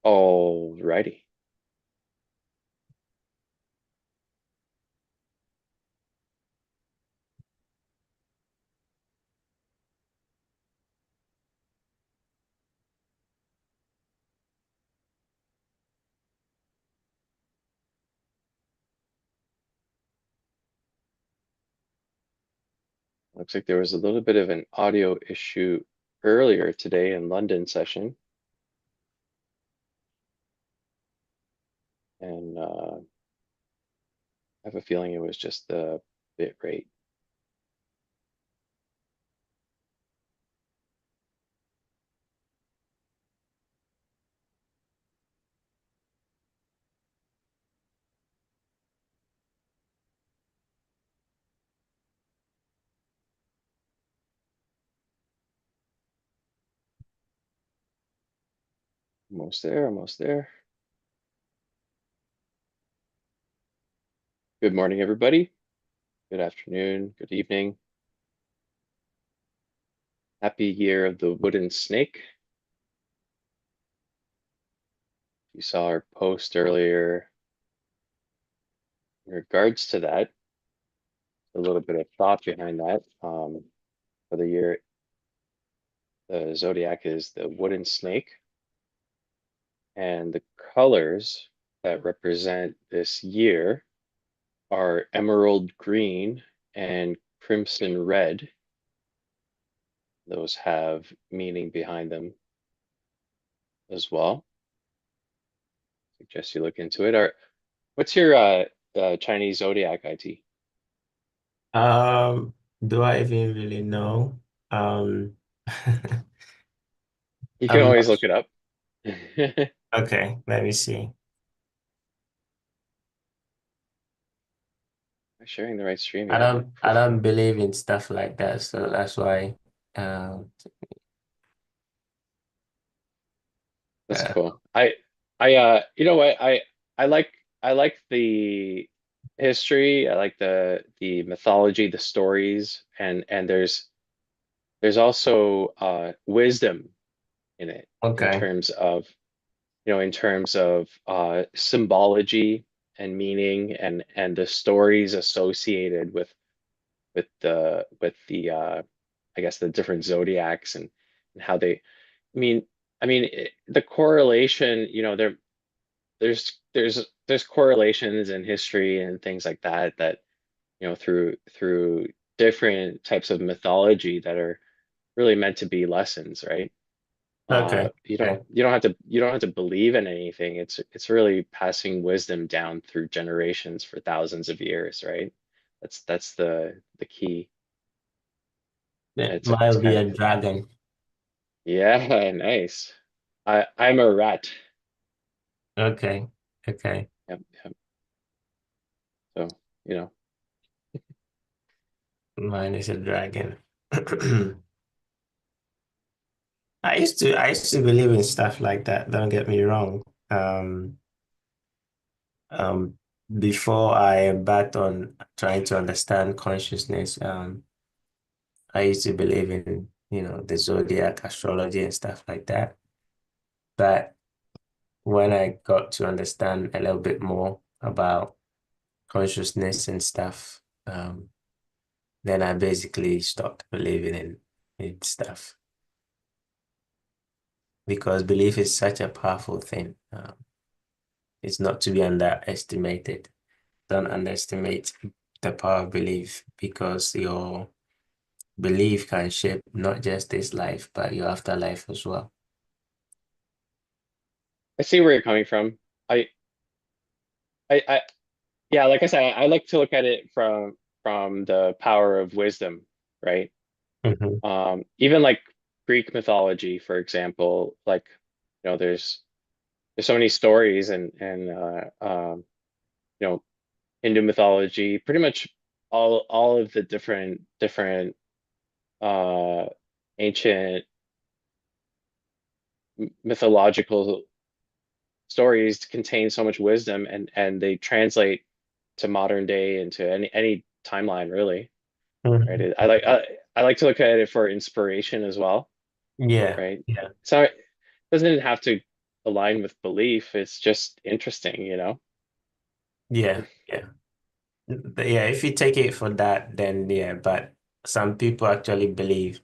Alrighty. Looks like there was a little bit of an audio issue earlier today in London session, and I have a feeling it was just the bit rate. Almost there, almost there. Good morning, everybody. Good afternoon, good evening. Happy year of the wooden snake. You saw our post earlier in regards to that, a little bit of thought behind that. For the year, the zodiac is the wooden snake, and the colors that represent this year are emerald green and crimson red. Those have meaning behind them as well. Suggest you look into it. What's your Chinese zodiac IT? Um, do I even really know? Um, You can I'm always not. look it up. Am Okay, let me see. I sharing the right stream I here? don't I don't believe in stuff like that, so that's why um That's uh, cool. You know what? I like the history. I like the mythology, the stories, and there's also wisdom in it in okay. terms of in terms of symbology and meaning and the stories associated with the I guess the different zodiacs and how they I mean the correlation, there's correlations in history and things like that through different types of mythology that are really meant to be lessons, right? Okay. Okay. You don't have to believe in anything. It's really passing wisdom down through generations for thousands of years, right? That's the key. It It's might be kind a of dragon. yeah, nice. I'm a rat. Okay. Okay. Yep, yep. So, you know, Mine is a dragon. I used to believe in stuff like that, don't get me wrong. Um Before I embarked on trying to understand consciousness, I used to believe in, the zodiac, astrology, and stuff like that. But when I got to understand a little bit more about consciousness and stuff, then I basically stopped believing in stuff because belief is such a powerful thing. It's not to be underestimated. Don't underestimate the power of belief because your belief can shape not just this life, but your afterlife as well. I see where you're coming from. I I yeah, like I said, I like to look at it from the power of wisdom, right? Hmm. Even like Greek mythology, for example, like there's so many stories and you know Hindu mythology, pretty much all of the different uh ancient mythological stories contain so much wisdom and they translate to modern day into any timeline really, right? Hmm. I like to look at it for inspiration as well, Yeah, right? yeah. So it doesn't have to. align with belief, it's just interesting, you know? Yeah, yeah. But yeah, if you take it for that, then yeah, but some people actually believe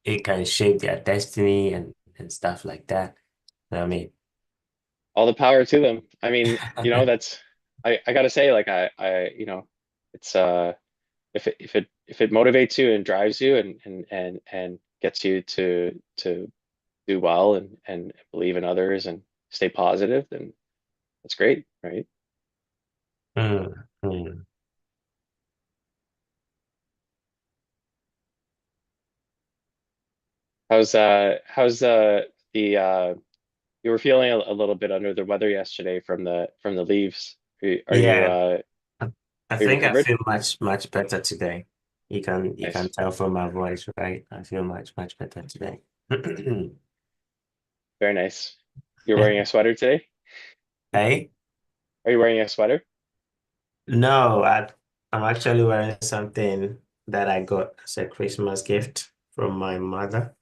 it can shape their destiny and stuff like that. You know what I mean? All the power to them. I mean, you know, that's I gotta say, like it's if it motivates you and drives you and gets you to do well and believe in others and stay positive, then that's great, right? Mm, mm. How's the you were feeling a little bit under the weather yesterday from the leaves. Yeah, I I Are you think I recovered? feel much better today. You can Nice. tell from my voice, right? I feel much better today. Very nice. You're wearing a sweater today? Hey? Are you wearing a sweater? No, I'm actually wearing something that I got as a Christmas gift from my mother.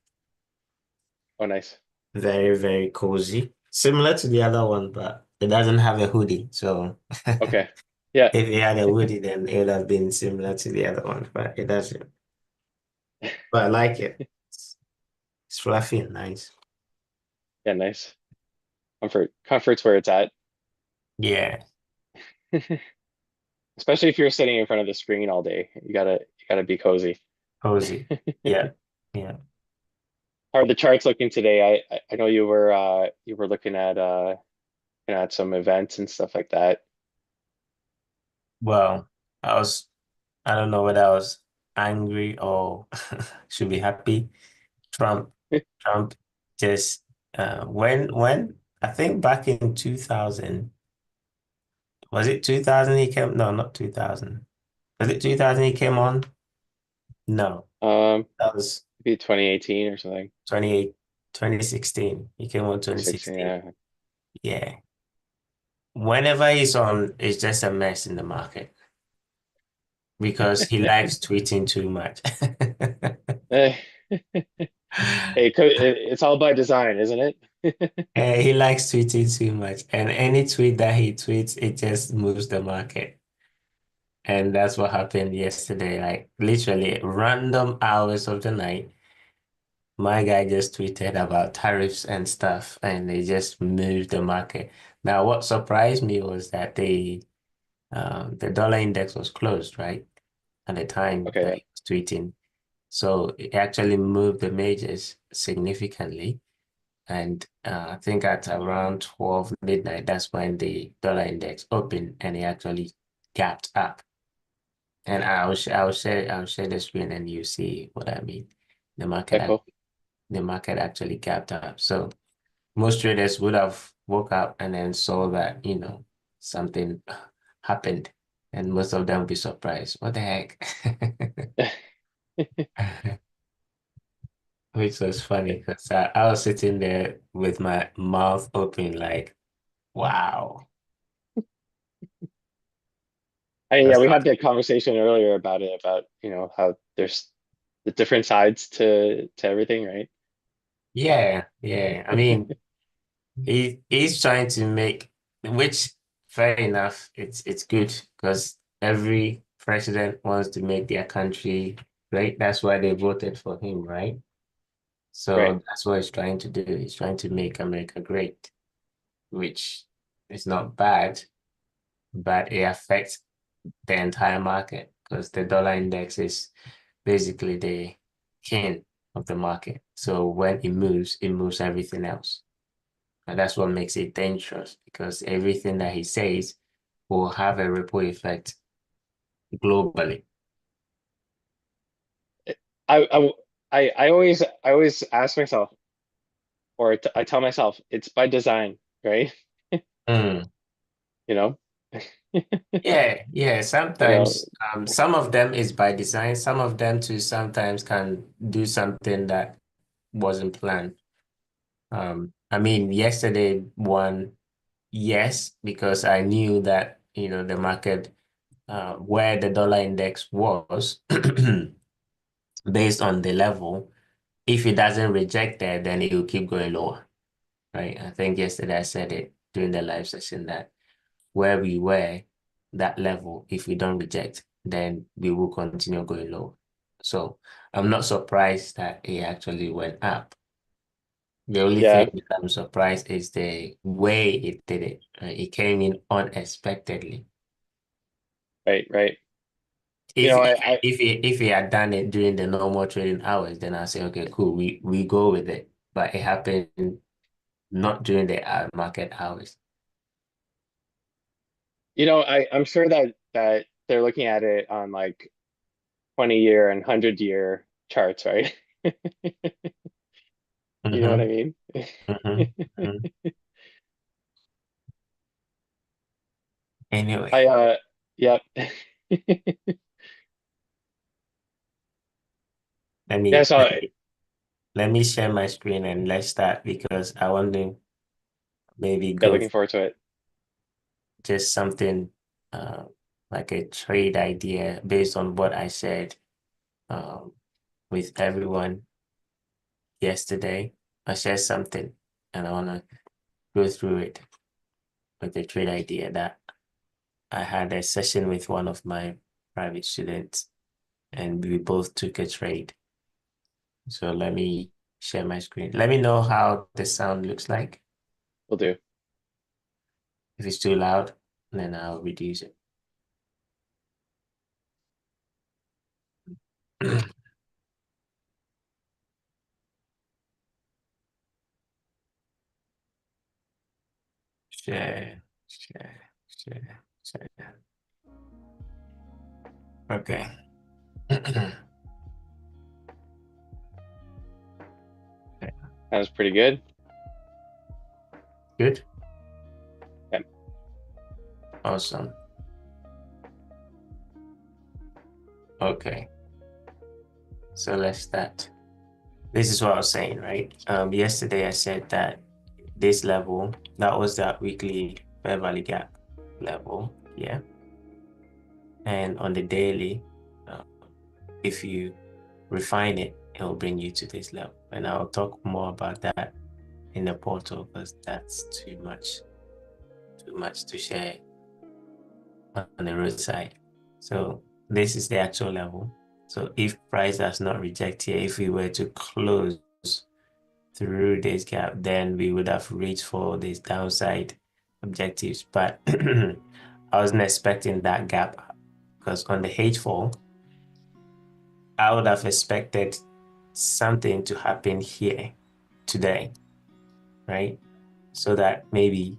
Oh, nice. Very cozy. Similar to the other one, but it doesn't have a hoodie. So Okay. Yeah. if it had a hoodie, then it would have been similar to the other one, but it doesn't. But I like it. It's fluffy and nice. Yeah, nice. Comfort's where it's at. Yeah, Especially if you're sitting in front of the screen all day. You gotta be cozy. cozy. Yeah, yeah. How are the charts looking today? I know you were looking at some events and stuff like that. Well, I don't know whether I was angry or should be happy. Trump, Trump just, when, I think back in 2000, was it 2000 he came? No, not 2000. Was it 2000 he came on? No, that was Maybe 2018 or something. 28, 2016. He came on 2016, 2016. yeah. Yeah. Whenever he's on, it's just a mess in the market because he likes tweeting too much. Eh, it's all by design, isn't it? He likes tweeting too much. And any tweet that he tweets, it just moves the market. And that's what happened yesterday. Like literally random hours of the night, my guy just tweeted about tariffs and stuff, and they just moved the market. Now, what surprised me was that the dollar index was closed, right? At the time Okay, that yeah. he was tweeting. So it actually moved the majors significantly. And I think at around 12 midnight, that's when the dollar index opened and it actually gapped up. And I'll share the screen and you see what I mean. The market Okay, act- cool. the market actually gapped up. So most traders would have woke up and then saw that, something happened. And most of them would be surprised. What the heck? Which was funny because I was sitting there with my mouth open, like, wow. Yeah, That's we not, had that conversation earlier about it, about, how there's the different sides to everything, right? yeah, yeah. I mean, he's trying to make, which fair enough, it's good because every president wants to make their country great. That's why they voted for him, right? Right. So that's what he's trying to do. He's trying to make America great, which is not bad, but it affects the entire market because the dollar index is basically the king of the market. So when it moves everything else. And that's what makes it dangerous because everything that he says will have a ripple effect globally. I I I always ask myself, or I tell myself, it's by design, right? Mm. You know, Yeah, yeah. you know, Sometimes some of them is by design. Some of them too sometimes can do something that wasn't planned. I mean, yesterday one, yes, because I knew that, the market where the dollar index was based on the level, if it doesn't reject that, then it will keep going lower. right? I think yesterday I said it during the live session that where we were, that level, if we don't reject, then we will continue going low. So I'm not surprised that it actually went up. The only thing Yeah, that I'm surprised is the way it did it. It came in unexpectedly. right, right. You If know, if if he had done it during the normal trading hours, then I say, okay, cool, we go with it. But it happened not during the market hours. I'm sure that they're looking at it on like 20-year and 100-year charts, right? You know what I Mm-hmm, mean? mm-hmm, hmm. I Anyway, yep. let Yeah, me so let me let me share my screen and let's start because I want to maybe yeah, go looking forward to it. just something uh, like a trade idea based on what I said um, with everyone yesterday. I shared something and I want to go through it with a trade idea that I had a session with one of my private students and we both took a trade. So let me share my screen. Let me know how the sound looks like. We'll do. If it's too loud, then I'll reduce it. Share, share. Okay. That was pretty good. Good. Yeah, Awesome. Okay. So let's start. This is what I was saying, right? Yesterday I said that this level, that was that weekly fair value gap level. Yeah. And on the daily, uh, if you refine it, it will bring you to this level. And I'll talk more about that in the portal because that's too much to share on the roadside. So this is the actual level. So if price does not reject here, if we were to close through this gap, then we would have reached for these downside objectives. But I wasn't expecting that gap because on the H4, I would have expected something to happen here today, right? So that maybe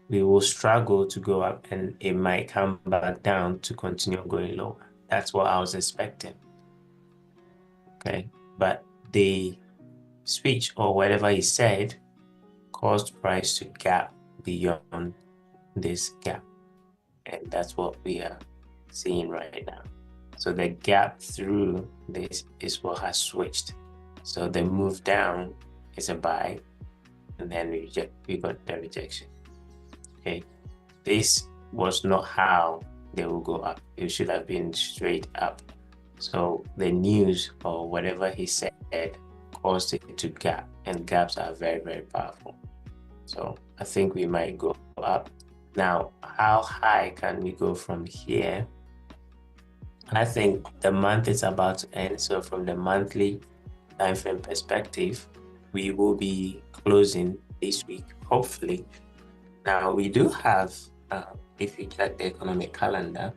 we will struggle to go up and it might come back down to continue going lower. That's what I was expecting. Okay. But the speech or whatever he said caused price to gap beyond this gap. And that's what we are seeing right now. So the gap through this is what has switched. So the move down is a buy, and then we got the rejection. Okay. This was not how they will go up. It should have been straight up. So the news or whatever he said caused it to gap, and gaps are very, very powerful. So I think we might go up. Now, how high can we go from here? I think the month is about to end. So from the monthly time frame perspective, we will be closing this week, hopefully. Now we do have, if you check the economic calendar,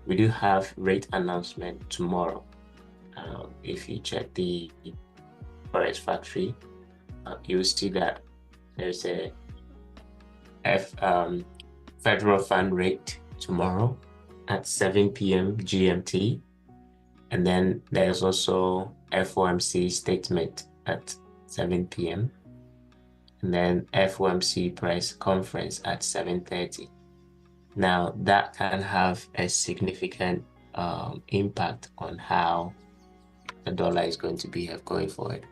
we do have rate announcement tomorrow. If you check the Forex Factory, you'll see that there's a federal fund rate tomorrow at 7 p.m. GMT. And then there's also FOMC statement at 7 p.m. And then FOMC price conference at 7:30. Now that can have a significant impact on how the dollar is going to behave going forward.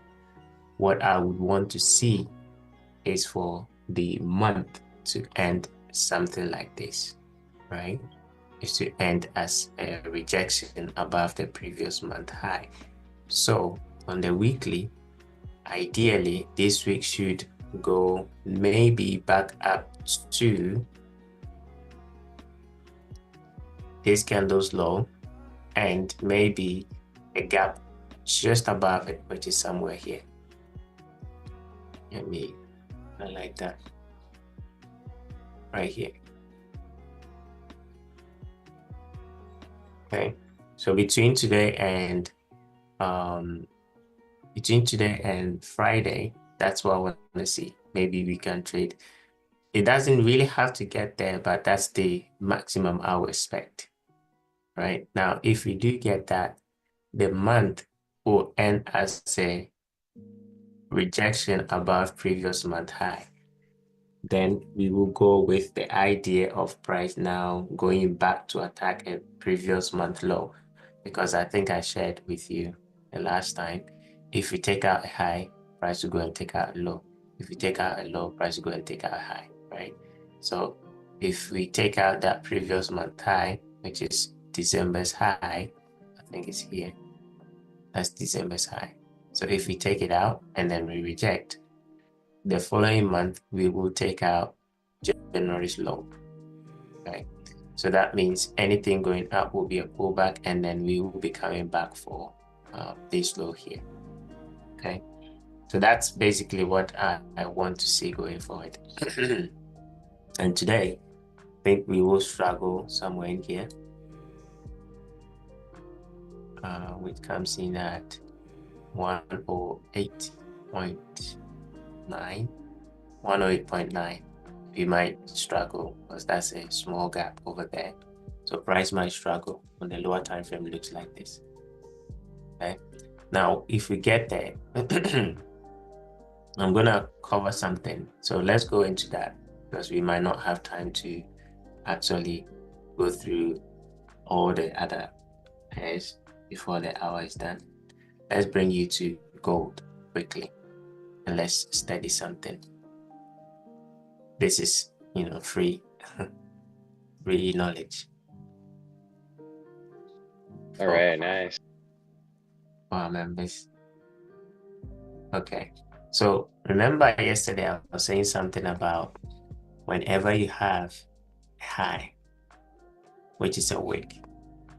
What I would want to see is for the month to end something like this, right? Is to end as a rejection above the previous month high. So on the weekly, ideally this week should go maybe back up to this candle's low and maybe a gap just above it, which is somewhere here. Let me highlight that right here. Okay, so between today and Friday, that's what I want to see. Maybe we can trade. It doesn't really have to get there, but that's the maximum I would expect. Right now, if we do get that, the month will end as a rejection above previous month high. Then we will go with the idea of price now going back to attack a previous month low, because I think I shared with you the last time, if we take out a high, price will go and take out a low. If we take out a low, price will go and take out a high, right? So if we take out that previous month high, which is December's high, I think it's here, that's December's high. So if we take it out and then we reject, the following month we will take out January's low, right? So that means anything going up will be a pullback, and then we will be coming back for this low here, okay? So that's basically what I want to see going forward. And today, I think we will struggle somewhere in here, which comes in at 108.9, 108.9. We might struggle because that's a small gap over there. So price might struggle when the lower time frame looks like this. Okay. Now, if we get there, I'm gonna cover something. So let's go into that because we might not have time to actually go through all the other pairs before the hour is done. Let's bring you to gold quickly and let's study something. This is, free, free knowledge. All right, nice. For our members. Okay. So remember yesterday I was saying something about whenever you have a high, which is a wick,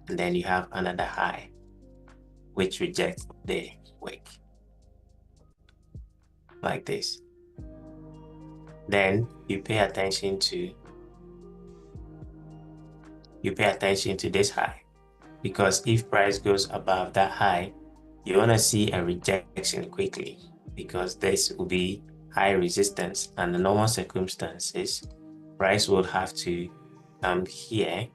and then you have another high, which rejects the wick, like this. Then you pay attention to this high, because if price goes above that high, you want to see a rejection quickly, because this will be high resistance. Under normal circumstances, price will have to come here.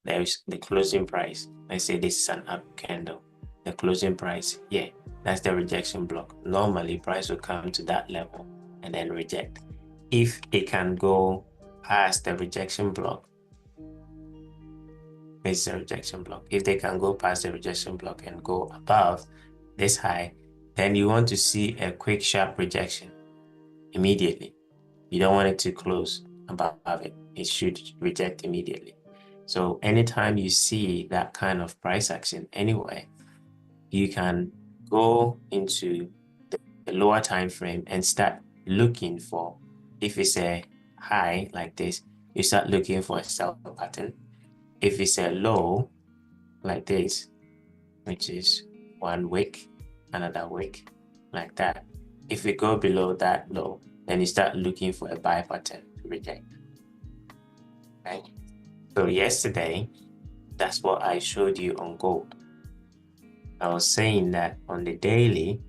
There is the closing price. Let's say this is an up candle. The closing price here, that's the rejection block. Normally, price will come to that level and then reject. If it can go past the rejection block, this is a rejection block. If they can go past the rejection block and go above this high, then you want to see a quick, sharp rejection immediately. You don't want it to close above it. It should reject immediately. So anytime you see that kind of price action anywhere, you can go into the lower time frame and start looking for, if it's a high like this, you start looking for a sell pattern. If it's a low like this, which is one wick, another wick, like that, if we go below that low, then you start looking for a buy pattern to reject. Right? So yesterday, that's what I showed you on gold. I was saying that on the daily,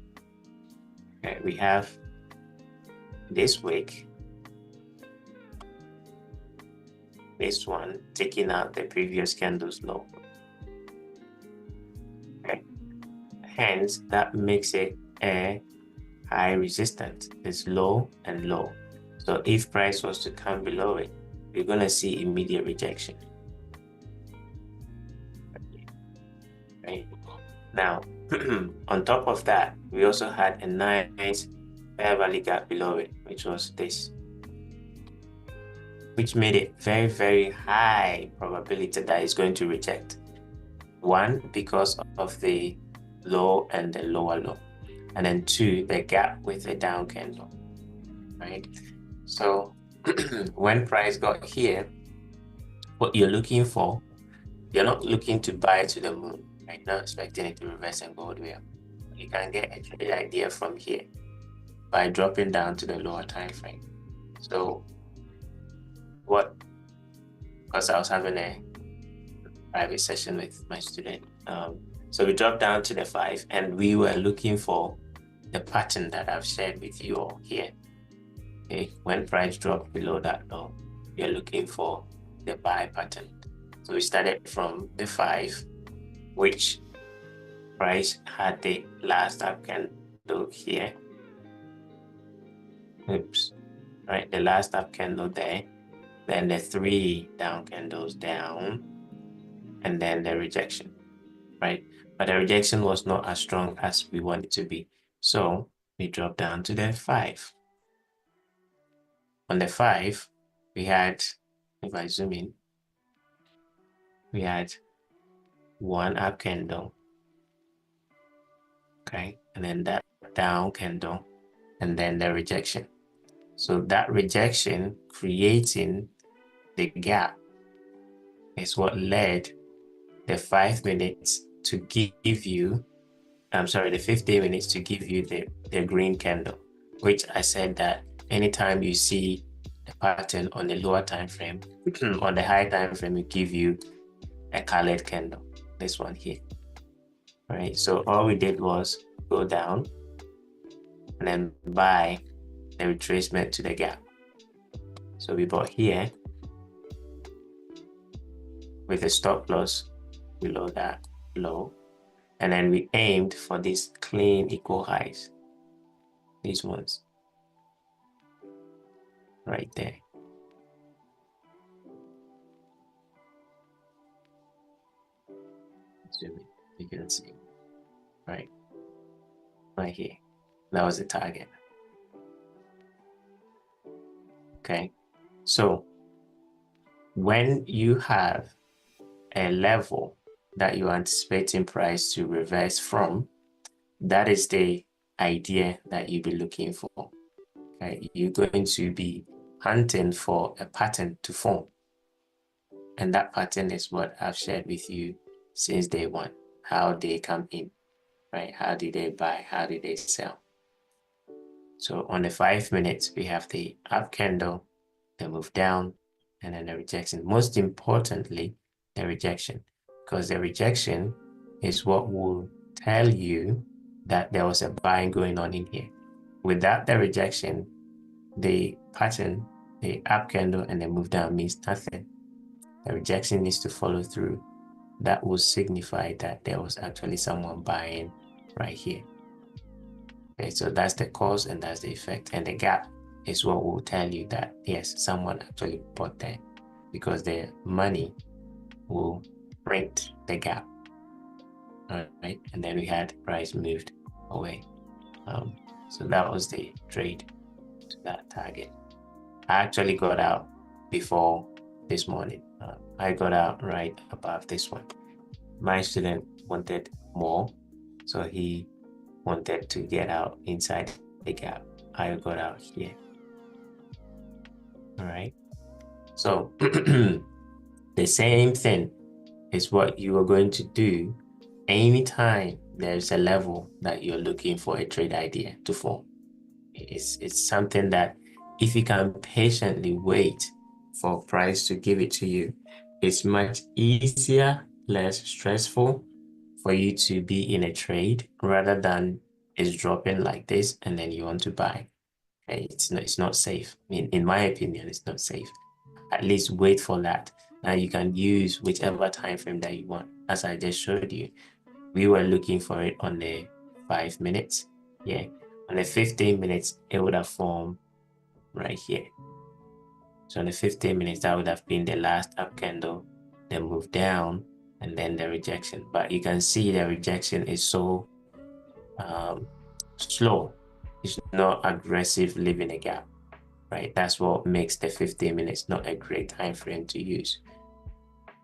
we have this wick, this one taking out the previous candle's low. Okay. Hence, that makes it a high resistance. It's low and low. So if price was to come below it, you're going to see immediate rejection. Right? Now, on top of that, we also had a nice fair value gap below it, which was this, which made it very, very high probability that it's going to reject. One, because of the low and the lower low. And then two, the gap with the down candle. right? So when price got here, what you're looking for, you're not looking to buy to the moon, right? Not expecting it to reverse and go all the way up. You can get a trade idea from here by dropping down to the lower time frame. So what, because I was having a private session with my student. So we dropped down to the 5 and we were looking for the pattern that I've shared with you all here. Okay, when price dropped below that low, you're looking for the buy pattern. So we started from the 5, which price had the last up candle here. Oops, right, the last up candle there, then the 3 down candles down, and then the rejection, right? But the rejection was not as strong as we want it to be. So we dropped down to the 5. On the 5, we had, if I zoom in, we had one up candle, okay? And then that down candle, and then the rejection. So that rejection creating the gap is what led the 5 minutes to give you, I'm sorry, the 15 minutes to give you the green candle, which I said that anytime you see the pattern on the lower time frame, on the high time frame, it give you a colored candle, this one here. All right, so all we did was go down and then buy the retracement to the gap. So we bought here with a stop loss below that low, and then we aimed for these clean equal highs, these ones right there. Zoom in, you can see, right here. That was the target. Okay, so when you have a level that you're anticipating price to reverse from, that is the idea that you'll be looking for. Okay, you're going to be hunting for a pattern to form, and that pattern is what I've shared with you since day one. How they come in, right? How did they buy? How did they sell? So on the 5 minutes, we have the up candle, the move down, and then the rejection. Most importantly, the rejection, because the rejection is what will tell you that there was a buying going on in here. Without the rejection, the pattern, the up candle, and the move down means nothing. The rejection needs to follow through. That will signify that there was actually someone buying right here. Okay, so that's the cause and that's the effect. And the gap is what will tell you that, yes, someone actually bought there, because the money will print the gap. All right. And then we had price moved away. So that was the trade to that target. I actually got out before this morning. I got out right above this one. My student wanted more, so he wanted to get out inside the gap. I got out here. All right. So the same thing is what you are going to do anytime there's a level that you're looking for a trade idea to form. It's something that if you can patiently wait for price to give it to you, it's much easier, less stressful for you to be in a trade rather than it's dropping like this and then you want to buy. Okay, it's not safe. I mean, in my opinion, it's not safe. At least wait for that. Now you can use whichever time frame that you want. As I just showed you, we were looking for it on the 5 minutes. Yeah, on the 15 minutes, it would have formed right here. So on the 15 minutes, that would have been the last up candle, then move down, and then the rejection. But you can see the rejection is so slow. It's not aggressive leaving a gap, right? That's what makes the 15 minutes not a great time frame to use,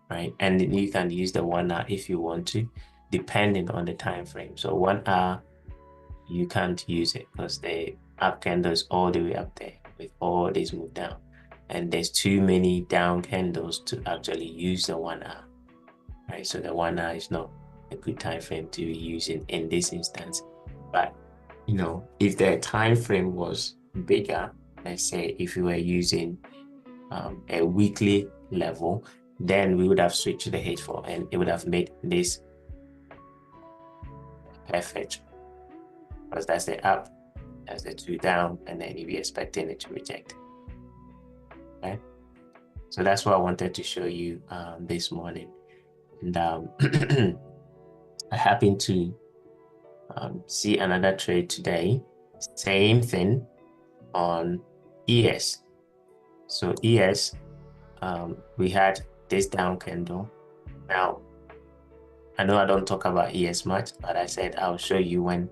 right? And you can use the 1 hour if you want to, depending on the time frame. So 1 hour, you can't use it because the up candle is all the way up there. with all this move down. And there's too many down candles to actually use the 1 hour, right? So the 1 hour is not a good time frame to be using in this instance. But if the time frame was bigger, let's say if we were using a weekly level, then we would have switched to the H4 and it would have made this perfect, because that's the up, that's the 2 down, and then you'll be expecting it to reject. Okay, so that's what I wanted to show you this morning. And I happened to see another trade today, same thing on ES. So ES, we had this down candle. Now, I know I don't talk about ES much, but I said I'll show you when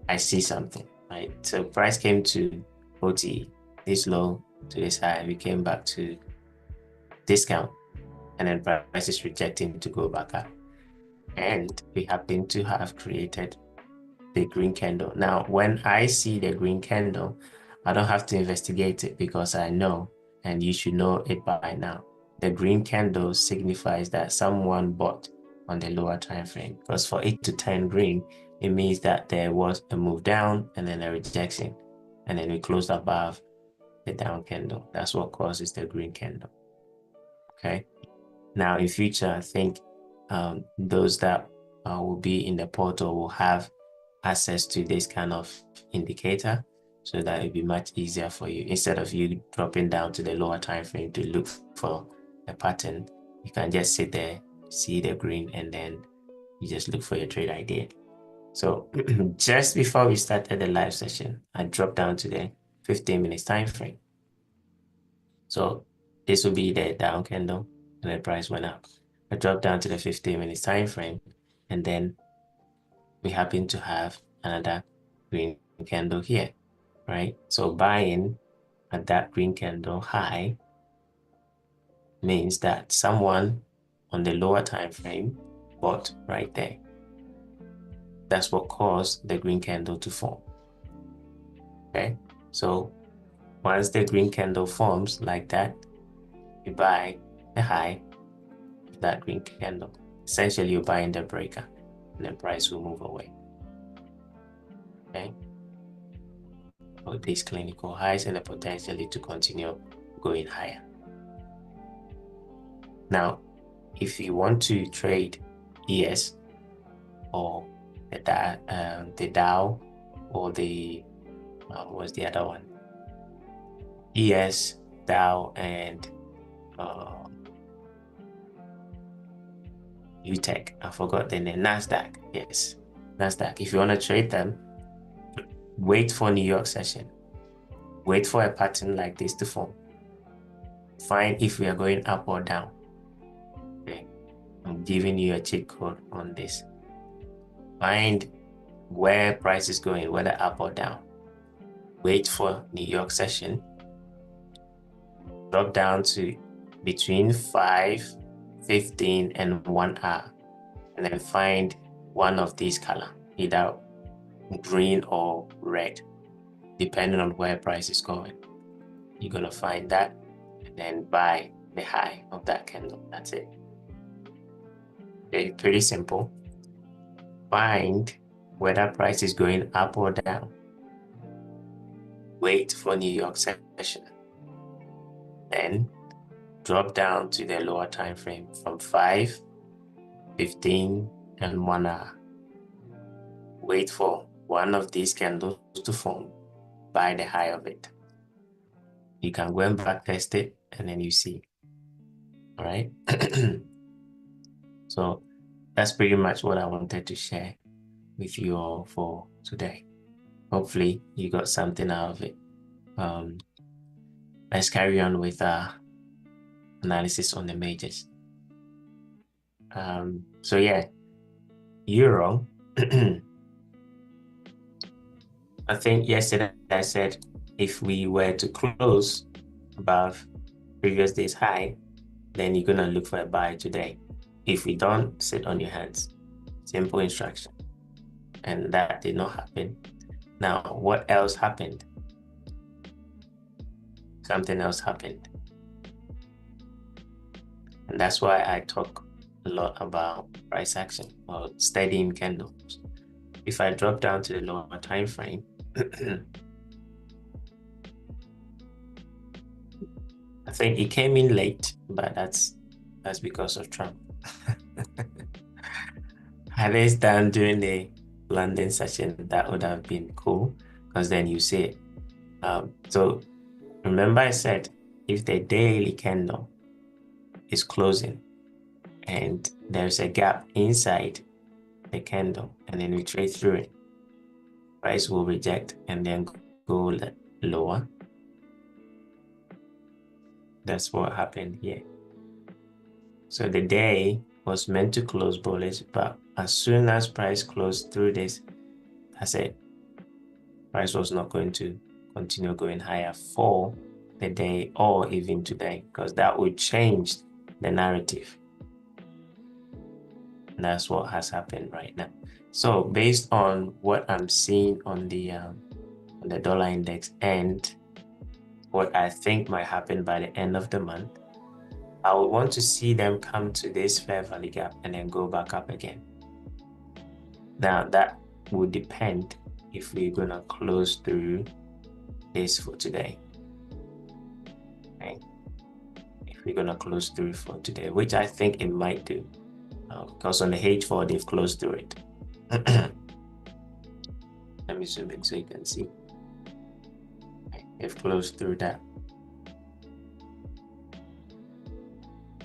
I see something, right? So price came to OT, this low to this high. We came back to discount, and then price is rejecting to go back up. And we happen to have created the green candle. Now, when I see the green candle, I don't have to investigate it because I know, and you should know it by now. The green candle signifies that someone bought on the lower time frame, because for it to turn green, it means that there was a move down and then a rejection, and then we closed above the down candle. That's what causes the green candle. Okay. Now, in future, I think those that will be in the portal will have access to this kind of indicator, so that it'll be much easier for you. Instead of you dropping down to the lower time frame to look for a pattern, you can just sit there, see the green, and then you just look for your trade idea. So just before we started the live session, I dropped down to the 15 minutes time frame. So this will be the down candle, and the price went up. I dropped down to the 15 minutes time frame, and then we happen to have another green candle here, right? So buying at that green candle high means that someone on the lower time frame bought right there. That's what caused the green candle to form. Okay, so once the green candle forms like that, you buy the high of that green candle. Essentially, you're buying the breaker, and the price will move away. Okay, with these clinical highs and the potential to continue going higher. Now, if you want to trade ES or the Dow or the what's the other one? ES, Dow, and UTech. I forgot the name. Nasdaq. Yes, Nasdaq. If you want to trade them, wait for New York session. Wait for a pattern like this to form. Find if we are going up or down. Okay, I'm giving you a cheat code on this. Find where price is going, whether up or down. Wait for New York session. Drop down to between 5, 15, and 1 hour, and then find one of these color, either green or red, depending on where price is going. You're gonna find that and then buy the high of that candle. That's it. Okay, pretty simple. Find whether price is going up or down. Wait for New York session. Then drop down to the lower time frame from 5, 15, and 1 hour. Wait for one of these candles to form. Buy the high of it. You can go and back test it, and then you see. All right. So that's pretty much what I wanted to share with you all for today. Hopefully you got something out of it. Let's carry on with our analysis on the majors. So yeah, euro. I think yesterday I said if we were to close above previous day's high, then you're gonna look for a buy today. If we don't, sit on your hands. Simple instruction. And that did not happen. Now, what else happened? something else happened. And that's why I talk a lot about price action or steadying candles. If I drop down to the lower time frame, I think it came in late, but that's because of Trump. Had this done during the London session, that would have been cool because then you see it. So remember I said if the daily candle is closing and there's a gap inside the candle and then we trade through it, price will reject and then go lower. That's what happened here. So the day was meant to close bullish, but as soon as price closed through this, that's it. Price was not going to continue going higher for the day or even today, because that would change the narrative. And that's what has happened right now. So based on what I'm seeing on the dollar index and what I think might happen by the end of the month, I would want to see them come to this fair value gap and then go back up again. Now that would depend if we're gonna close through this for today. Okay, if we're gonna close through for today, which I think it might do, because on the H4 they've closed through it. Let me zoom in so you can see. Okay, they've closed through that.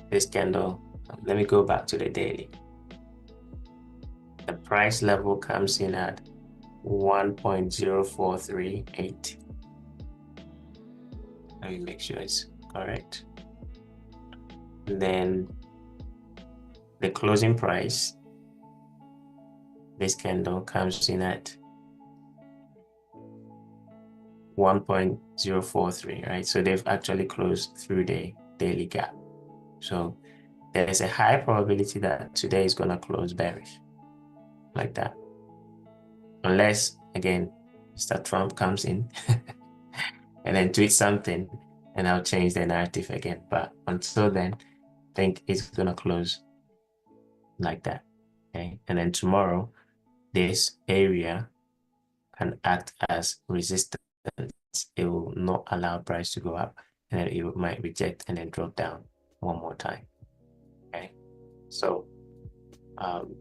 This candle, let me go back to the daily. The price level comes in at 1.0438. Let me make sure it's correct. And then the closing price, this candle comes in at 1.043, right? So they've actually closed through the daily gap. So there's a high probability that today is going to close bearish like that. Unless, again, Mr. Trump comes in and then tweets something and I'll change the narrative again. But until then, I think it's going to close like that. Okay. And then tomorrow, this area can act as resistance. It will not allow price to go up and then it might reject and then drop down one more time. Okay. So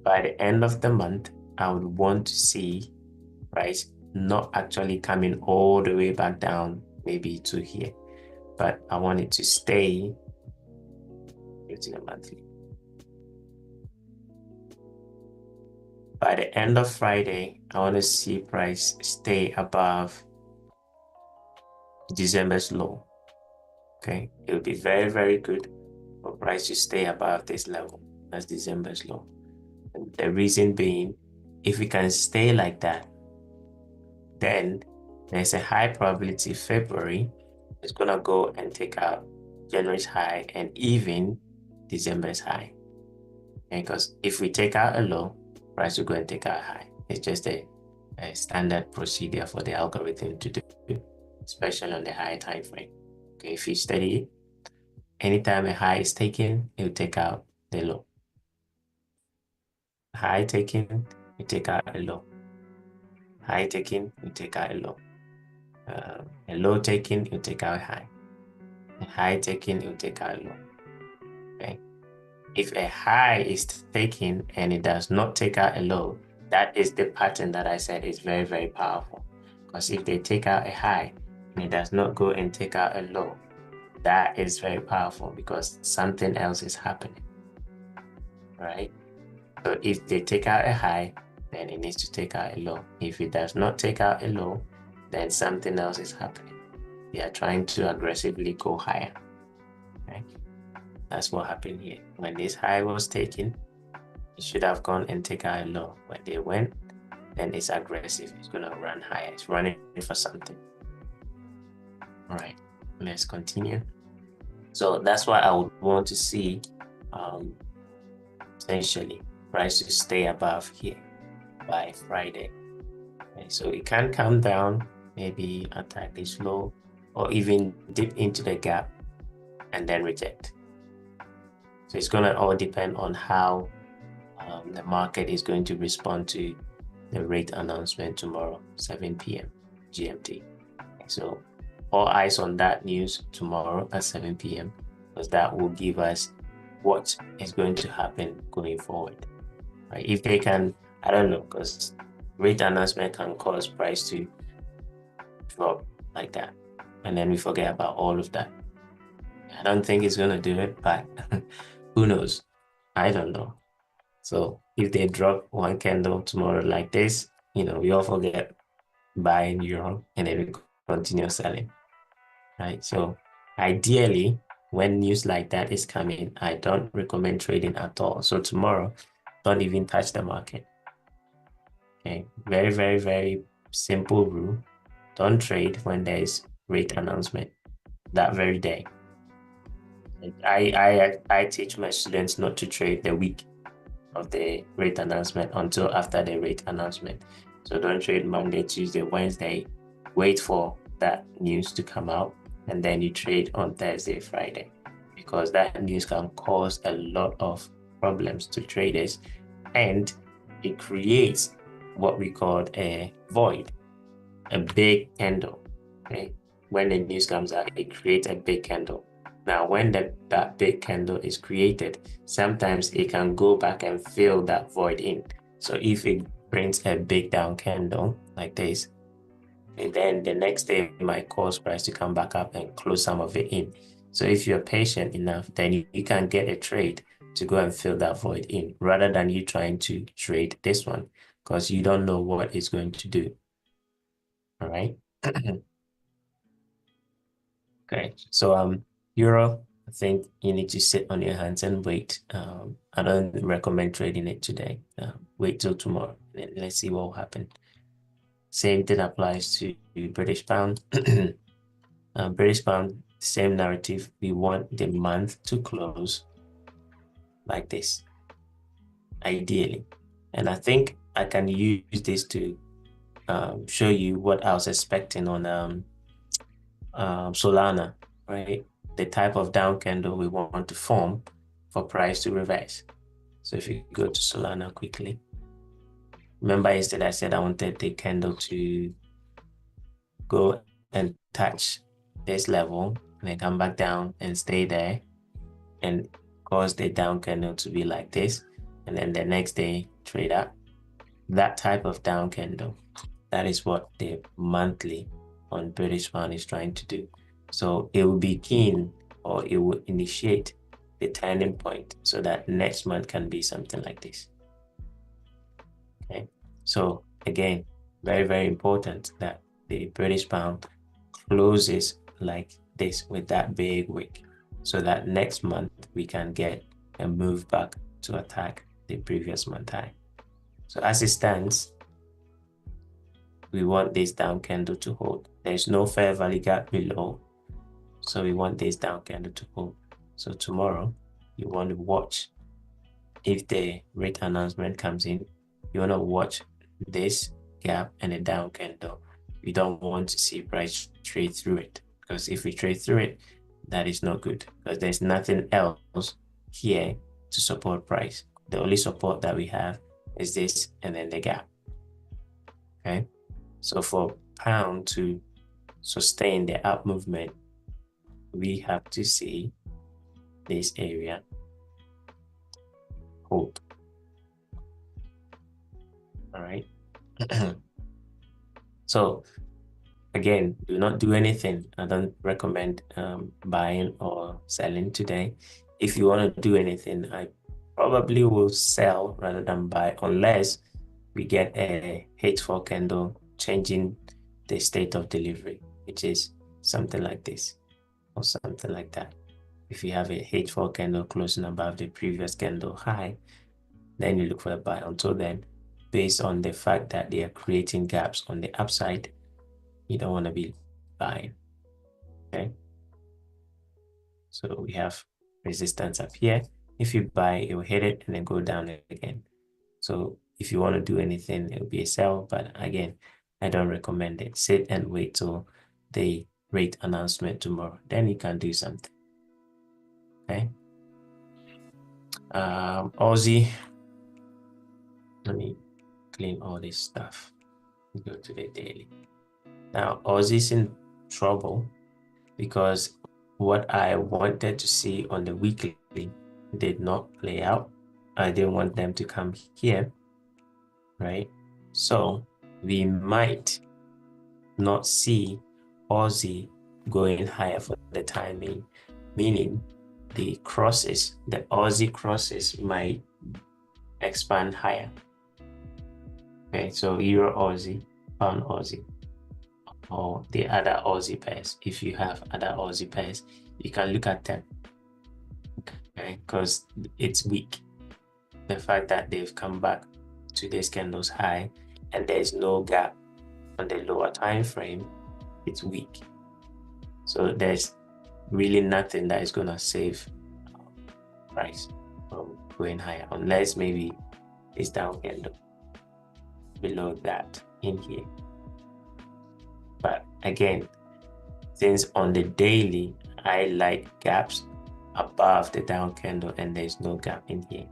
by the end of the month, I would want to see price not actually coming all the way back down, maybe to here, but I want it to stay using a monthly. By the end of Friday, I want to see price stay above December's low. Okay, it would be very, very good for price to stay above this level. That's December's low. And the reason being, if we can stay like that, then there's a high probability February is gonna go and take out January's high and even December's high. Because if we take out a low, price will go and take out a high. It's just a standard procedure for the algorithm to do, especially on the high time frame. Okay, if you study it, anytime a high is taken, it will take out the low. High taken, you take out a low. High taken, you take out a low. A low taken, you take out a high. A high taken, you take out a low. Okay. If a high is taken and it does not take out a low, that is the pattern that I said is very, very powerful. Because if they take out a high and it does not go and take out a low, that is very powerful because something else is happening, right? So if they take out a high, then it needs to take out a low. If it does not take out a low, then something else is happening. They are trying to aggressively go higher. Okay? That's what happened here. When this high was taken, it should have gone and take out a low. When they went, then it's aggressive. It's going to run higher. It's running for something. All right, let's continue. So that's why I would want to see essentially price to stay above here by Friday. Okay, so it can come down, maybe attack this low, or even dip into the gap and then reject. So it's going to all depend on how the market is going to respond to the rate announcement tomorrow, 7 p.m. GMT. So all eyes on that news tomorrow at 7 p.m. because that will give us what is going to happen going forward. Right? If they can, I don't know, because rate announcement can cause price to drop like that. And then we forget about all of that. I don't think it's going to do it, but who knows? I don't know. So if they drop one candle tomorrow like this, we all forget buying euro and then we continue selling, right? So ideally, when news like that is coming, I don't recommend trading at all. So tomorrow, don't even touch the market. Okay, very, very, very simple rule. Don't trade when there is rate announcement that very day. I teach my students not to trade the week of the rate announcement until after the rate announcement. So don't trade Monday, Tuesday, Wednesday. Wait for that news to come out and then you trade on Thursday, Friday, because that news can cause a lot of problems to traders and it creates what we call a void, a big candle. Okay. When the news comes out, it creates a big candle. Now, when that big candle is created, sometimes it can go back and fill that void in. So if it brings a big down candle like this, and then the next day it might cause price to come back up and close some of it in. So if you're patient enough, then you can get a trade to go and fill that void in rather than you trying to trade this one because you don't know what it's going to do. All right. Okay. So euro, I think you need to sit on your hands and wait. I don't recommend trading it today. Wait till tomorrow. Let's see what will happen. Same thing applies to British pound. British pound, same narrative. We want the month to close like this, ideally. And I think I can use this to show you what I was expecting on Solana, right? The type of down candle we want to form for price to reverse. So if you go to Solana quickly, remember yesterday I said I wanted the candle to go and touch this level and then come back down and stay there and cause the down candle to be like this. And then the next day trade up. That type of down candle, that is what the monthly on British pound is trying to do. So it will begin or it will initiate the turning point so that next month can be something like this. Okay. So again, very, very important that the British pound closes like this with that big wick so that next month we can get a move back to attack the previous month high. So as it stands, we want this down candle to hold. There's no fair value gap below. So we want this down candle to hold. So tomorrow, you want to watch if the rate announcement comes in, you want to watch this gap and a down candle. You don't want to see price trade through it because if we trade through it, that is not good because there's nothing else here to support price. The only support that we have is this and then the gap. Okay. So for pound to sustain the up movement, we have to see this area hold. All right. So again, do not do anything. I don't recommend buying or selling today. If you want to do anything, I probably will sell rather than buy unless we get a H4 candle changing the state of delivery, which is something like this or something like that. If you have a H4 candle closing above the previous candle high, then you look for a buy. Until then, based on the fact that they are creating gaps on the upside, you don't want to be buying. Okay. So we have resistance up here. If you buy, it will hit it and then go down again. So if you want to do anything, it will be a sell. But again, I don't recommend it. Sit and wait till the rate announcement tomorrow, then you can do something. Okay. Aussie, let me clean all this stuff. Go to the daily. Now, Aussie's in trouble because what I wanted to see on the weekly did not play out. I didn't want them to come here, right? So we might not see Aussie going higher for the time being, meaning the crosses, the Aussie crosses might expand higher. Okay, so Euro Aussie, Pound Aussie, or the other Aussie pairs. If you have other Aussie pairs, you can look at them, okay, because it's weak. The fact that they've come back to this candle's high and there's no gap on the lower time frame, it's weak. So there's really nothing that is going to save price from going higher, unless maybe it's down candle below that in here. But again, since on the daily, I like gaps above the down candle and there's no gap in here,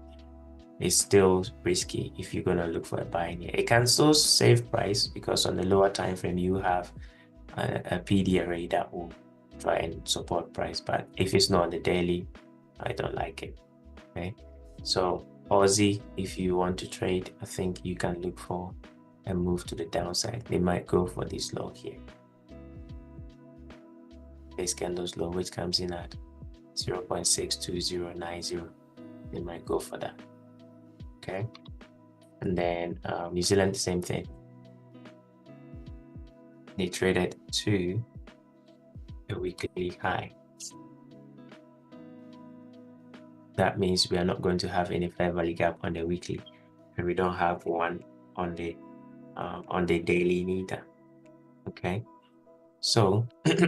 it's still risky if you're going to look for a buy in here. It can still save price because on the lower time frame, you have a PD array that will try and support price. But if it's not on the daily, I don't like it. Okay, so Aussie, if you want to trade, I think you can look for a move to the downside. They might go for this low here, this candle's low, which comes in at 0.62090. They might go for that. Okay, and then New Zealand, the same thing. They traded to a weekly high. That means we are not going to have any fair value gap on the weekly, and we don't have one on the daily neither. Okay, so if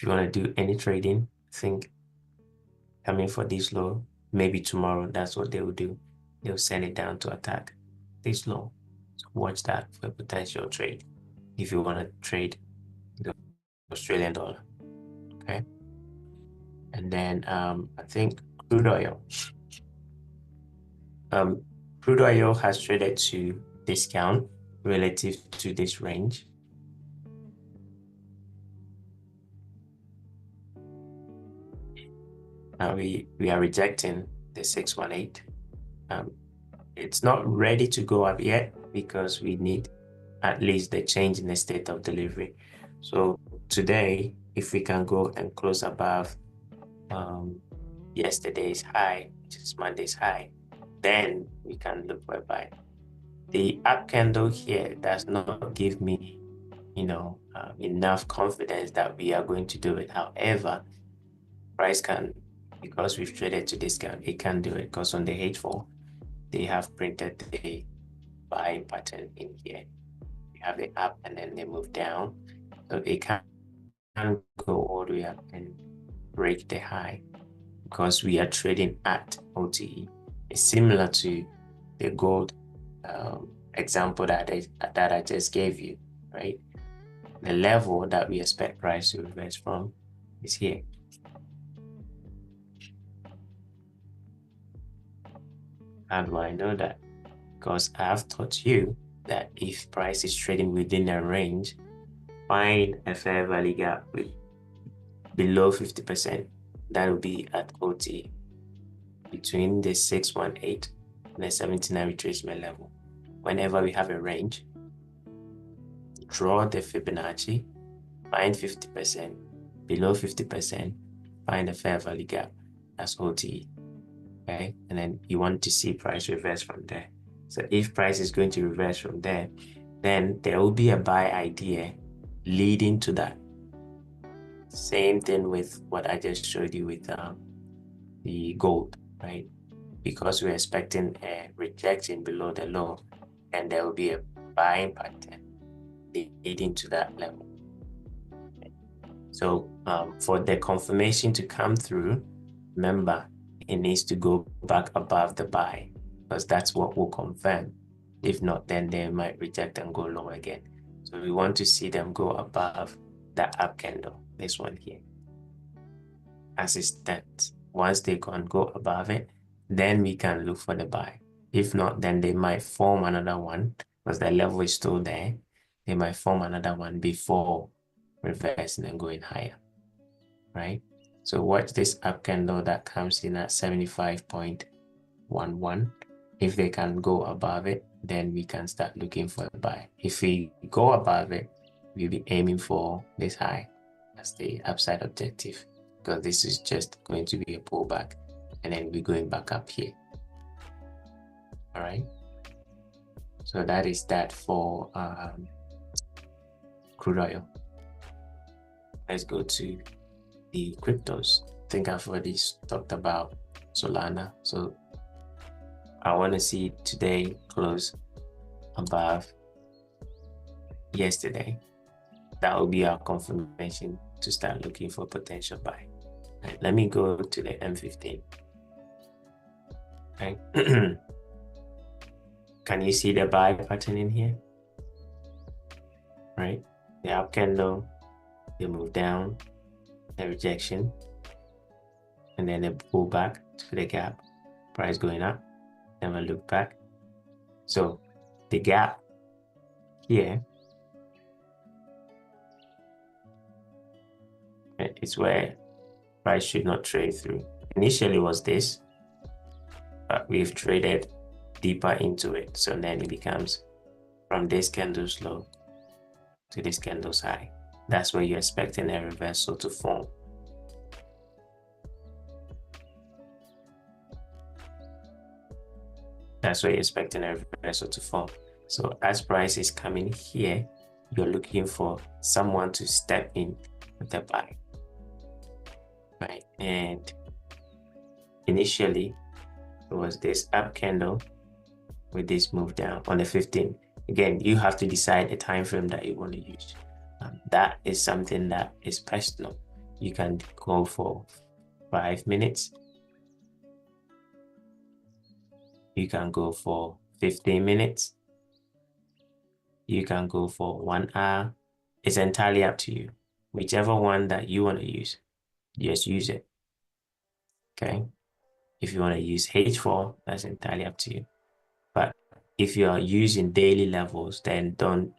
you want to do any trading, think coming for this low, maybe tomorrow, that's what they will do. They'll send it down to attack this low. So watch that for a potential trade if you want to trade the Australian dollar. Okay, and then I think crude oil. Crude oil has traded to discount relative to this range. We are rejecting the 618. It's not ready to go up yet because we need at least the change in the state of delivery. So today, if we can go and close above yesterday's high, which is Monday's high, then we can look for a buy. The up candle here does not give me, enough confidence that we are going to do it. However, price can, because we've traded to discount, it can do it because on the H4, they have printed the buying pattern in here. You have the up and then they move down. So it can go all the way up and break the high because we are trading at OTE. It's similar to the gold example that I just gave you, right? The level that we expect price to reverse from is here. How do I know that? Because I've taught you that if price is trading within a range, find a fair value gap with below 50%. That will be at OT between the 618 and the 79 retracement level. Whenever we have a range, draw the Fibonacci, find 50%, below 50%, find a fair value gap. That's OT. Okay, and then you want to see price reverse from there. So if price is going to reverse from there, then there will be a buy idea leading to that. Same thing with what I just showed you with the gold, right? Because we're expecting a rejection below the low, and there will be a buying pattern leading to that level. So for the confirmation to come through, remember, it needs to go back above the buy because that's what will confirm. If not, then they might reject and go low again. So we want to see them go above the up candle, this one here, as it stands. Once they can go above it, then we can look for the buy. If not, then they might form another one because the level is still there. They might form another one before reversing and going higher, right? So watch this up candle that comes in at 75.11. If they can go above it, then we can start looking for a buy. If we go above it, we'll be aiming for this high as the upside objective, because this is just going to be a pullback and then we're going back up here. All right. So that is that for crude oil. Let's go to the cryptos. I think I've already talked about Solana. So I want to see today close above yesterday. That will be our confirmation to start looking for potential buy. Right, let me go to the M15. Right. Can you see the buy pattern in here? Right, the up candle, the move down, the rejection, and then the pullback to the gap, price going up, never look back. So the gap here is where price should not trade through. Initially was this, but we've traded deeper into it. So then it becomes from this candle's low to this candle's high. That's where you're expecting a reversal to form. That's where you're expecting a reversal to form. So as price is coming here, you're looking for someone to step in with a buy, right? And initially, it was this up candle with this move down on the 15. Again, you have to decide a time frame that you want to use. That is something that is personal. You can go for 5 minutes. You can go for 15 minutes. You can go for 1 hour. It's entirely up to you. Whichever one that you want to use, just use it. Okay. If you want to use H4, that's entirely up to you. But if you are using daily levels, then don't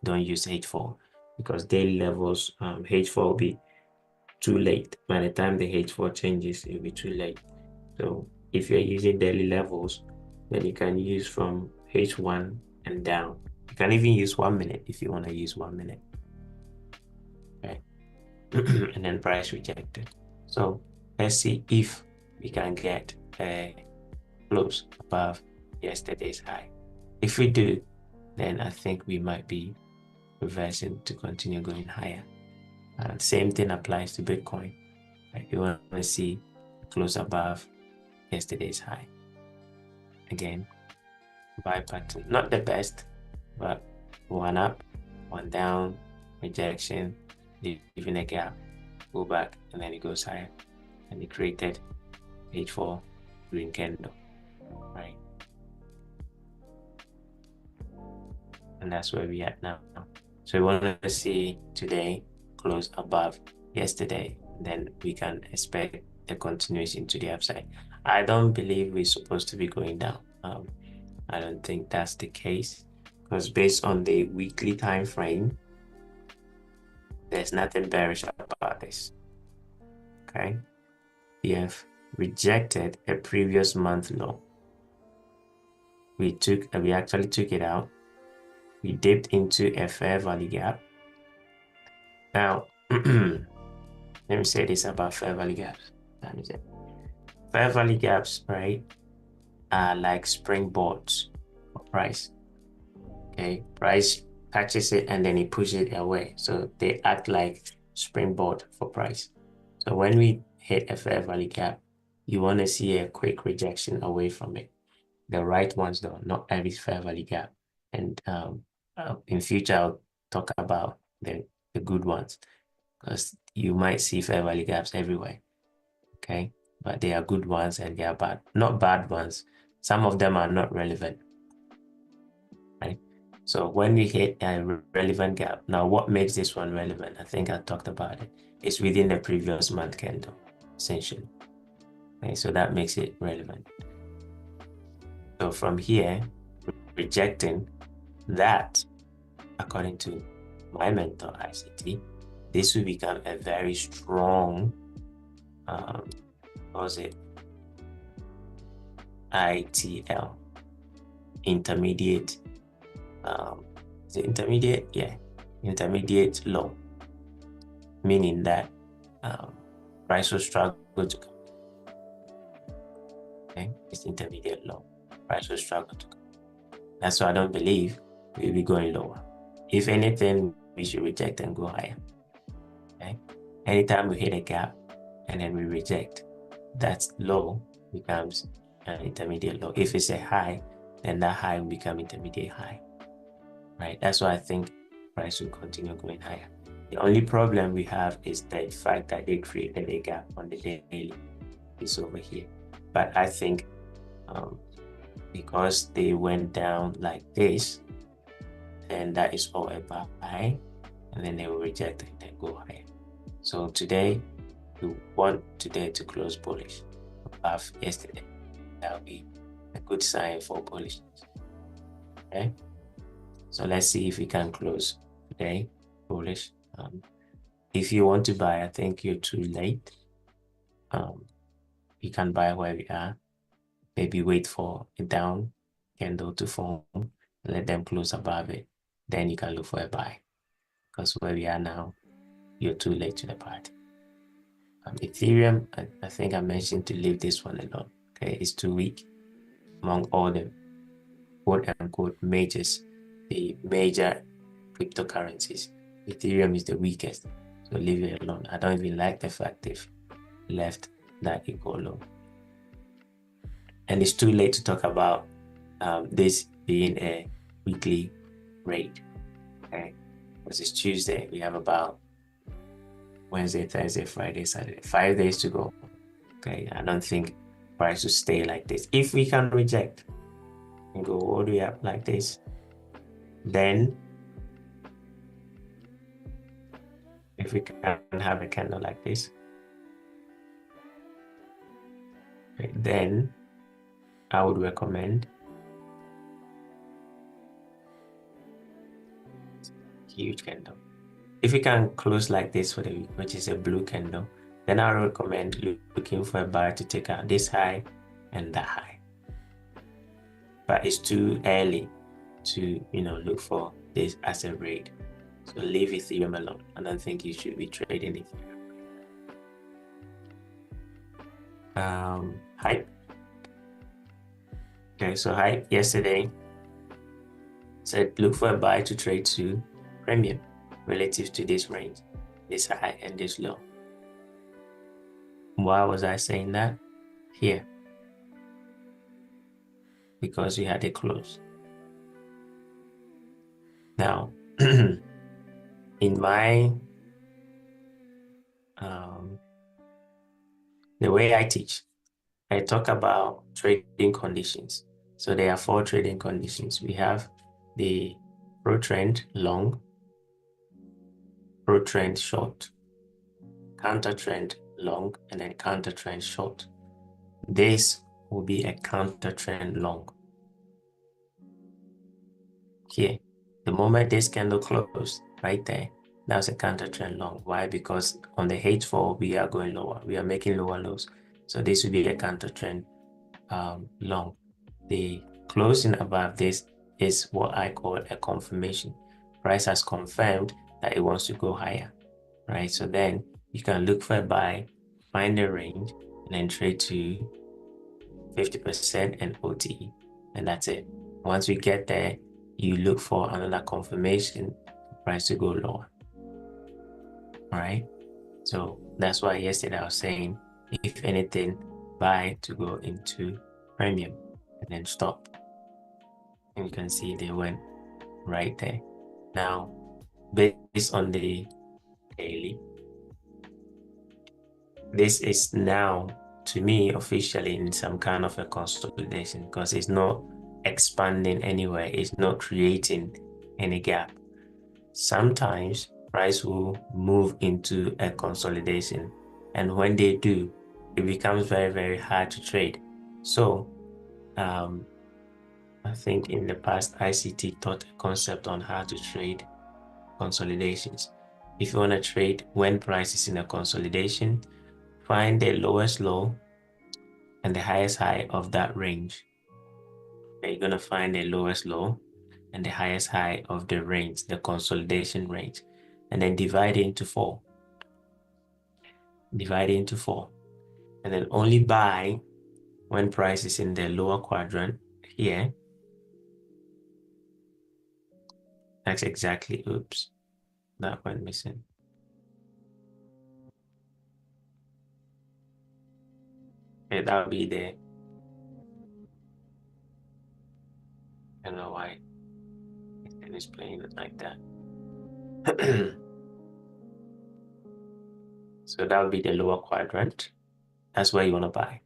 use H4, because daily levels, H4 will be too late. By the time the H4 changes, it will be too late. So if you're using daily levels, then you can use from H1 and down. You can even use 1 minute if you want to use 1 minute. Okay. And then price rejected. So let's see if we can get a close above yesterday's high. If we do, then I think we might be reversing to continue going higher. And same thing applies to Bitcoin. Right? You want to see close above yesterday's high. Again, buy pattern, not the best, but 1 up, 1 down, rejection, leaving a gap, go back, and then it goes higher. And it created H4 green candle, right? And that's where we are now. So we want to see today close above yesterday, then we can expect a continuation to the upside. I don't believe we're supposed to be going down. I don't think that's the case, because based on the weekly time frame, there's nothing bearish about this. Okay, we have rejected a previous month low. We actually took it out. We dipped into a fair value gap. Now, let me say this about fair value gaps. Fair value gaps, right, are like springboards for price. Okay, price catches it and then it pushes it away. So they act like springboard for price. So when we hit a fair value gap, you want to see a quick rejection away from it. The right ones though, not every fair value gap. And in future, I'll talk about the good ones, because you might see fair value gaps everywhere. Okay, but they are good ones and they are bad, not bad ones. Some of them are not relevant, right? So when we hit a relevant gap, now what makes this one relevant? I think I talked about it. It's within the previous month candle, essentially. Okay, so that makes it relevant. So from here, rejecting that, according to my mentor ICT, this will become a very strong, what was it? ITL, intermediate, is it intermediate? Yeah, intermediate low, meaning that price will struggle to come. Okay, it's intermediate low. Price will struggle to come. That's why I don't believe we'll be going lower. If anything, we should reject and go higher. Okay, anytime we hit a gap and then we reject, that's low becomes an intermediate low. If it's a high, then that high will become intermediate high. Right? That's why I think price will continue going higher. The only problem we have is the fact that they created a gap on the daily. It's over here. But I think because they went down like this, then that is all a buy, and then they will reject it and go higher. So today, we want today to close bullish above yesterday. That will be a good sign for bullishness. Okay, so let's see if we can close today bullish. If you want to buy, I think you're too late. You can buy where we are. Maybe wait for a down candle to form, let them close above it. Then you can look for a buy. Because where we are now, you're too late to the party. Ethereum, I think I mentioned to leave this one alone. Okay, it's too weak among all the quote unquote majors, the major cryptocurrencies. Ethereum is the weakest, so leave it alone. I don't even like the fact they've left that equal low. And it's too late to talk about this being a weekly rate. Okay, because it's Tuesday. We have about Wednesday, Thursday, Friday, Saturday, 5 days to go. Okay, I don't think price will stay like this. If we can reject and go all the way up like this, then if we can have a candle like this, okay, then I would recommend huge candle. If we can close like this for the week, which is a blue candle, then I recommend looking for a buyer to take out this high and that high. But it's too early to look for this as a raid. So leave Ethereum alone. I don't think you should be trading Ethereum. Hype. Okay, so Hype yesterday said look for a buy to trade to premium relative to this range, this high and this low. Why was I saying that? Here. Because we had a close. Now, in my the way I teach, I talk about trading conditions. So there are 4 trading conditions. We have the pro trend long, pro trend short, counter trend long, and then counter trend short. This will be a counter trend long. Here, the moment this candle closed right there, that's a counter trend long. Why? Because on the H4 we are going lower, we are making lower lows, so this will be a counter trend long. The closing above this is what I call a confirmation. Price has confirmed that it wants to go higher, right? So then you can look for a buy, find the range, and then trade to 50% and OTE, and that's it. Once we get there, you look for another confirmation price to go lower. All right, so that's why yesterday I was saying, if anything, buy to go into premium and then stop. And you can see they went right there. Now, based on the daily, this is now to me officially in some kind of a consolidation because it's not expanding anywhere. It's not creating and a gap. Sometimes price will move into a consolidation, and when they do, it becomes very, very hard to trade. So I think in the past, ICT taught a concept on how to trade consolidations. If you want to trade when price is in a consolidation, find the lowest low and the highest high of that range. Okay, you're going to find the lowest low and the highest high of the range, the consolidation range, and then divide it into four. Divide it into four. And then only buy when price is in the lower quadrant here. That's exactly, oops, that went missing. Okay, that'll be there. I don't know why it's playing it like that. So that would be the lower quadrant. That's where you want to buy.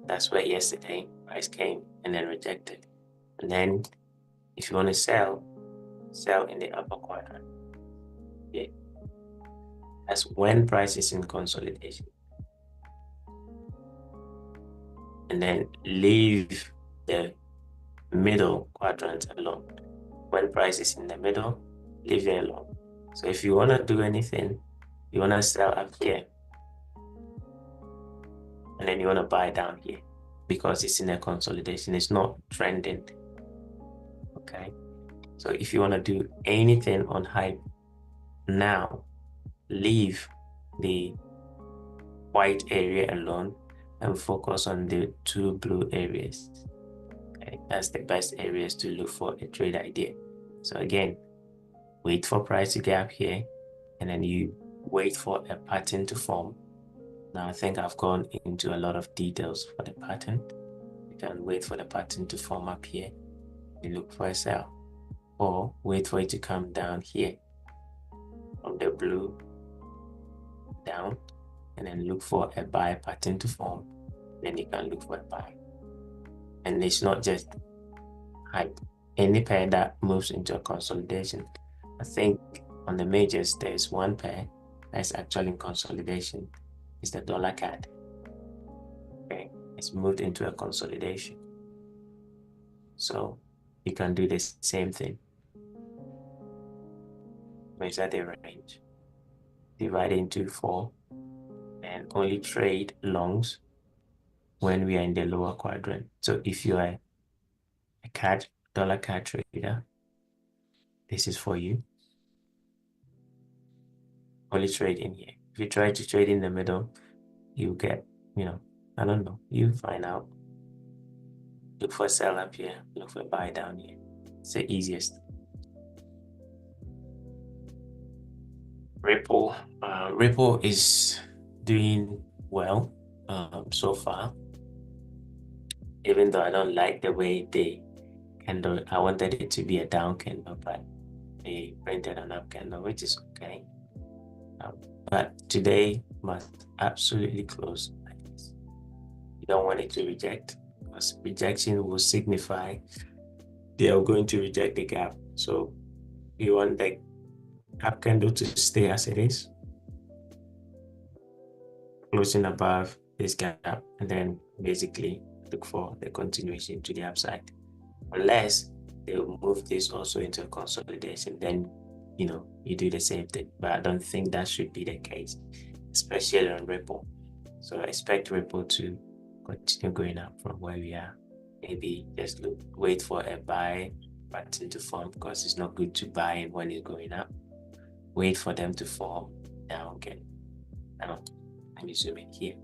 That's where yesterday price came and then rejected. And then if you want to sell, sell in the upper quadrant. Okay. That's when price is in consolidation. And then leave the middle quadrant alone. When price is in the middle, leave it alone. So if you want to do anything, you want to sell up here, and then you want to buy down here because it's in a consolidation, it's not trending. Okay, so if you want to do anything on hype now, leave the white area alone and focus on the two blue areas. Okay, that's the best areas to look for a trade idea. So again, wait for price to gap here, and then you wait for a pattern to form. Now I think I've gone into a lot of details for the pattern. You can wait for the pattern to form up here. You look for a sell, or wait for it to come down here from the blue down, and then look for a buy pattern to form. Then you can look for a buy. And it's not just hype. Any pair that moves into a consolidation, I think on the majors there's one pair that's actually in consolidation. It's the dollar CAD. Okay, it's moved into a consolidation. So you can do the same thing. Measure the range, divide into four, and only trade longs when we are in the lower quadrant. So if you are a CAD, dollar CAD trader, this is for you. Only trade in here. If you try to trade in the middle, you get, I don't know, you find out. Look for sell up here, look for buy down here. It's the easiest. Ripple, Ripple is doing well so far. Even though I don't like the way they candle, I wanted it to be a down candle, but they printed an up candle, which is okay. But today must absolutely close like this. You don't want it to reject, because rejection will signify they are going to reject the gap. So you want the up candle to stay as it is, closing above this gap, and then basically look for the continuation to the upside. Unless they will move this also into a consolidation, then you do the same thing. But I don't think that should be the case, especially on Ripple. So I expect Ripple to continue going up from where we are. Maybe just wait for a buy pattern to form, because it's not good to buy when it's going up. Wait for them to form down again. Now, let me zoom in here.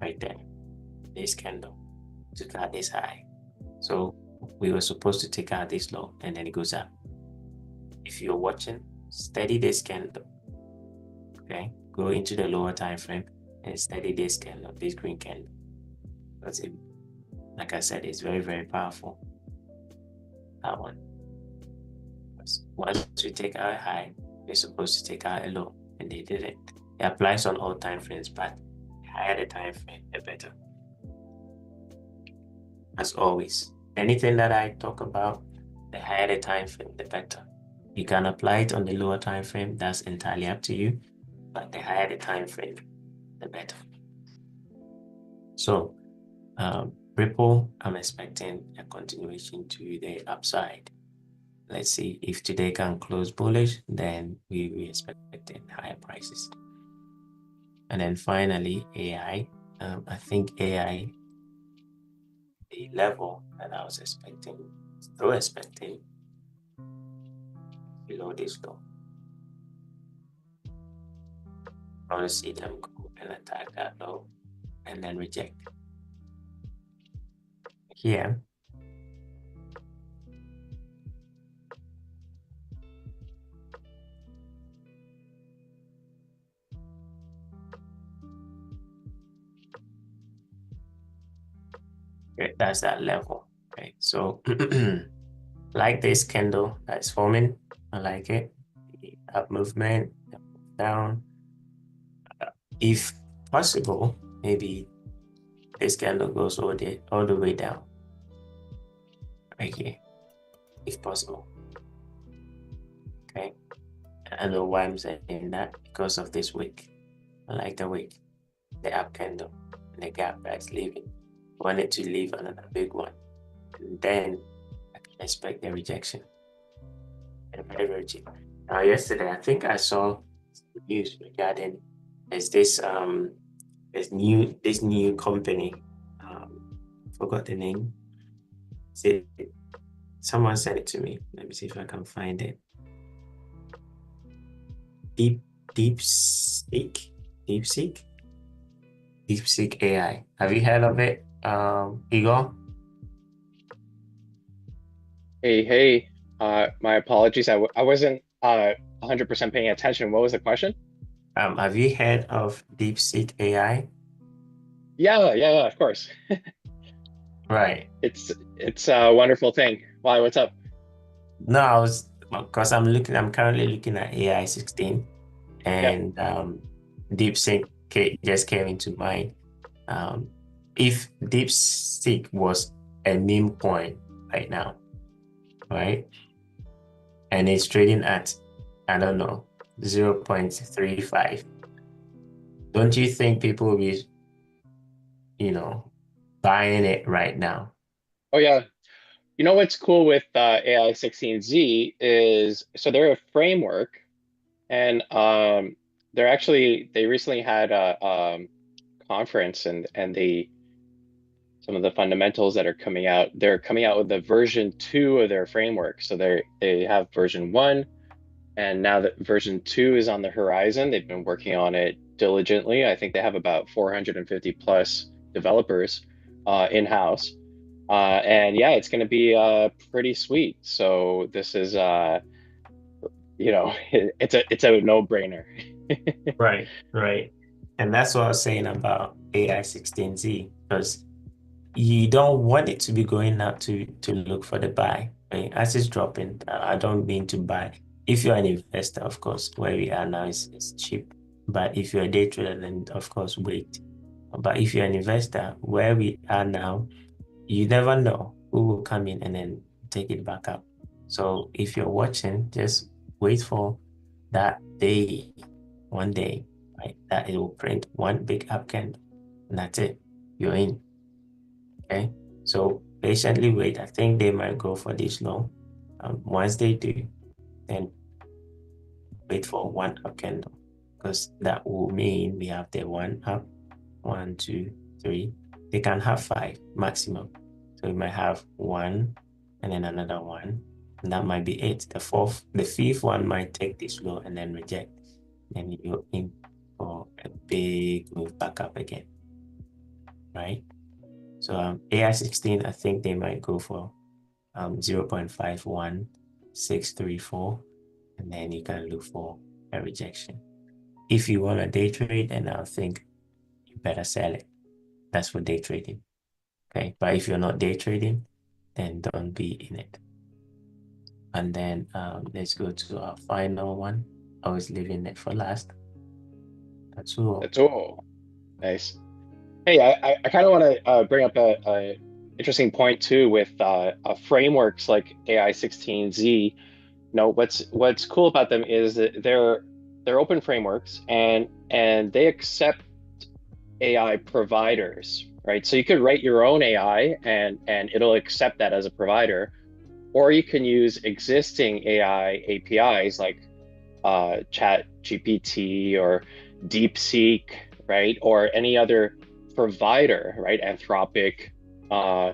Right there. This candle took out this high. So we were supposed to take out this low, and then it goes up. If you're watching, study this candle. Okay, go into the lower time frame and study this candle, this green candle. Because like I said, it's very, very powerful. That one. Once we take out a high, we're supposed to take out a low, and they didn't. It applies on all time frames, but the higher the time frame, the better. As always, anything that I talk about, The higher the time frame, the better. You can apply it on the lower time frame. That's entirely up to you. But the higher the time frame, the better. So Ripple, I'm expecting a continuation to the upside. Let's see if today can close bullish, then we expecting higher prices. And then finally, AI. I think AI, the level that I was expecting, still expecting below this low. I want to see them go and attack that low and then reject. Here, okay, that's that level. Okay, so like this candle that's forming, I like it. The up movement, the move down. If possible, maybe this candle goes all the way down right here, if possible. Okay, I know why I'm saying that because of this wick. I like the wick, the up candle, and the gap that's leaving. I want it to leave another big one, and then I can expect the rejection. And very, very cheap. Now, yesterday, I think I saw news regarding is this new company. Forgot the name. See, someone sent it to me. Let me see if I can find it. Deep Deep Seek, Deep Seek, Deep Seek AI. Have you heard of it, Igor? Hey, hey, my apologies. I wasn't 100% paying attention. What was the question? Have you heard of Deep Seek AI? Yeah, yeah, yeah, of course. Right. It's a wonderful thing. Why, what's up? No, I was because I'm currently looking at AI 16 Yep. and DeepSeek just came into mind. Um, if DeepSeek was a meme coin right now, right, and it's trading at, I don't know, 0.35, don't you think people will be, you know, buying it right now? Oh yeah. You know what's cool with AI 16Z is so they're a framework and they recently had a conference and some of the fundamentals that are coming out, they're coming out with the version 2 of their framework. So they have version 1, and now that version 2 is on the horizon. They've been working on it diligently. I think they have about 450 plus developers in-house. And yeah, it's going to be pretty sweet. So this is it's a no-brainer. Right, right. And that's what I was saying about AI 16Z, because you don't want it to be going out to look for the buy. Right? As it's dropping, I don't mean to buy. If you're an investor, of course, where we are now is cheap. But if you're a day trader, then of course wait. But if you're an investor, where we are now, you never know who will come in and then take it back up. So if you're watching, just wait for that day, one day, right? That it will print one big up candle, and that's it. You're in. Okay. So patiently wait. I think they might go for this long. Once they do, then wait for one up candle because that will mean we have the one up, one, two, three. They can have five maximum. So we might have one and then another one. And that might be it. The fifth one might take this low and then reject. Then you're in for a big move back up again, right? So AI 16, I think they might go for 0.51634, and then you can look for a rejection. If you want to day trade, then I think you better sell it. That's for day trading. Okay. But if you're not day trading, then don't be in it. And then let's go to our final one. I was leaving it for last. That's all. That's all. Nice. Hey, I kind of want to bring up interesting point too with frameworks like AI 16Z. What's cool about them is that they're open frameworks and they accept AI providers, right? So you could write your own AI and it'll accept that as a provider, or you can use existing AI APIs like Chat GPT or DeepSeek, right? Or any other provider, right? Anthropic, uh,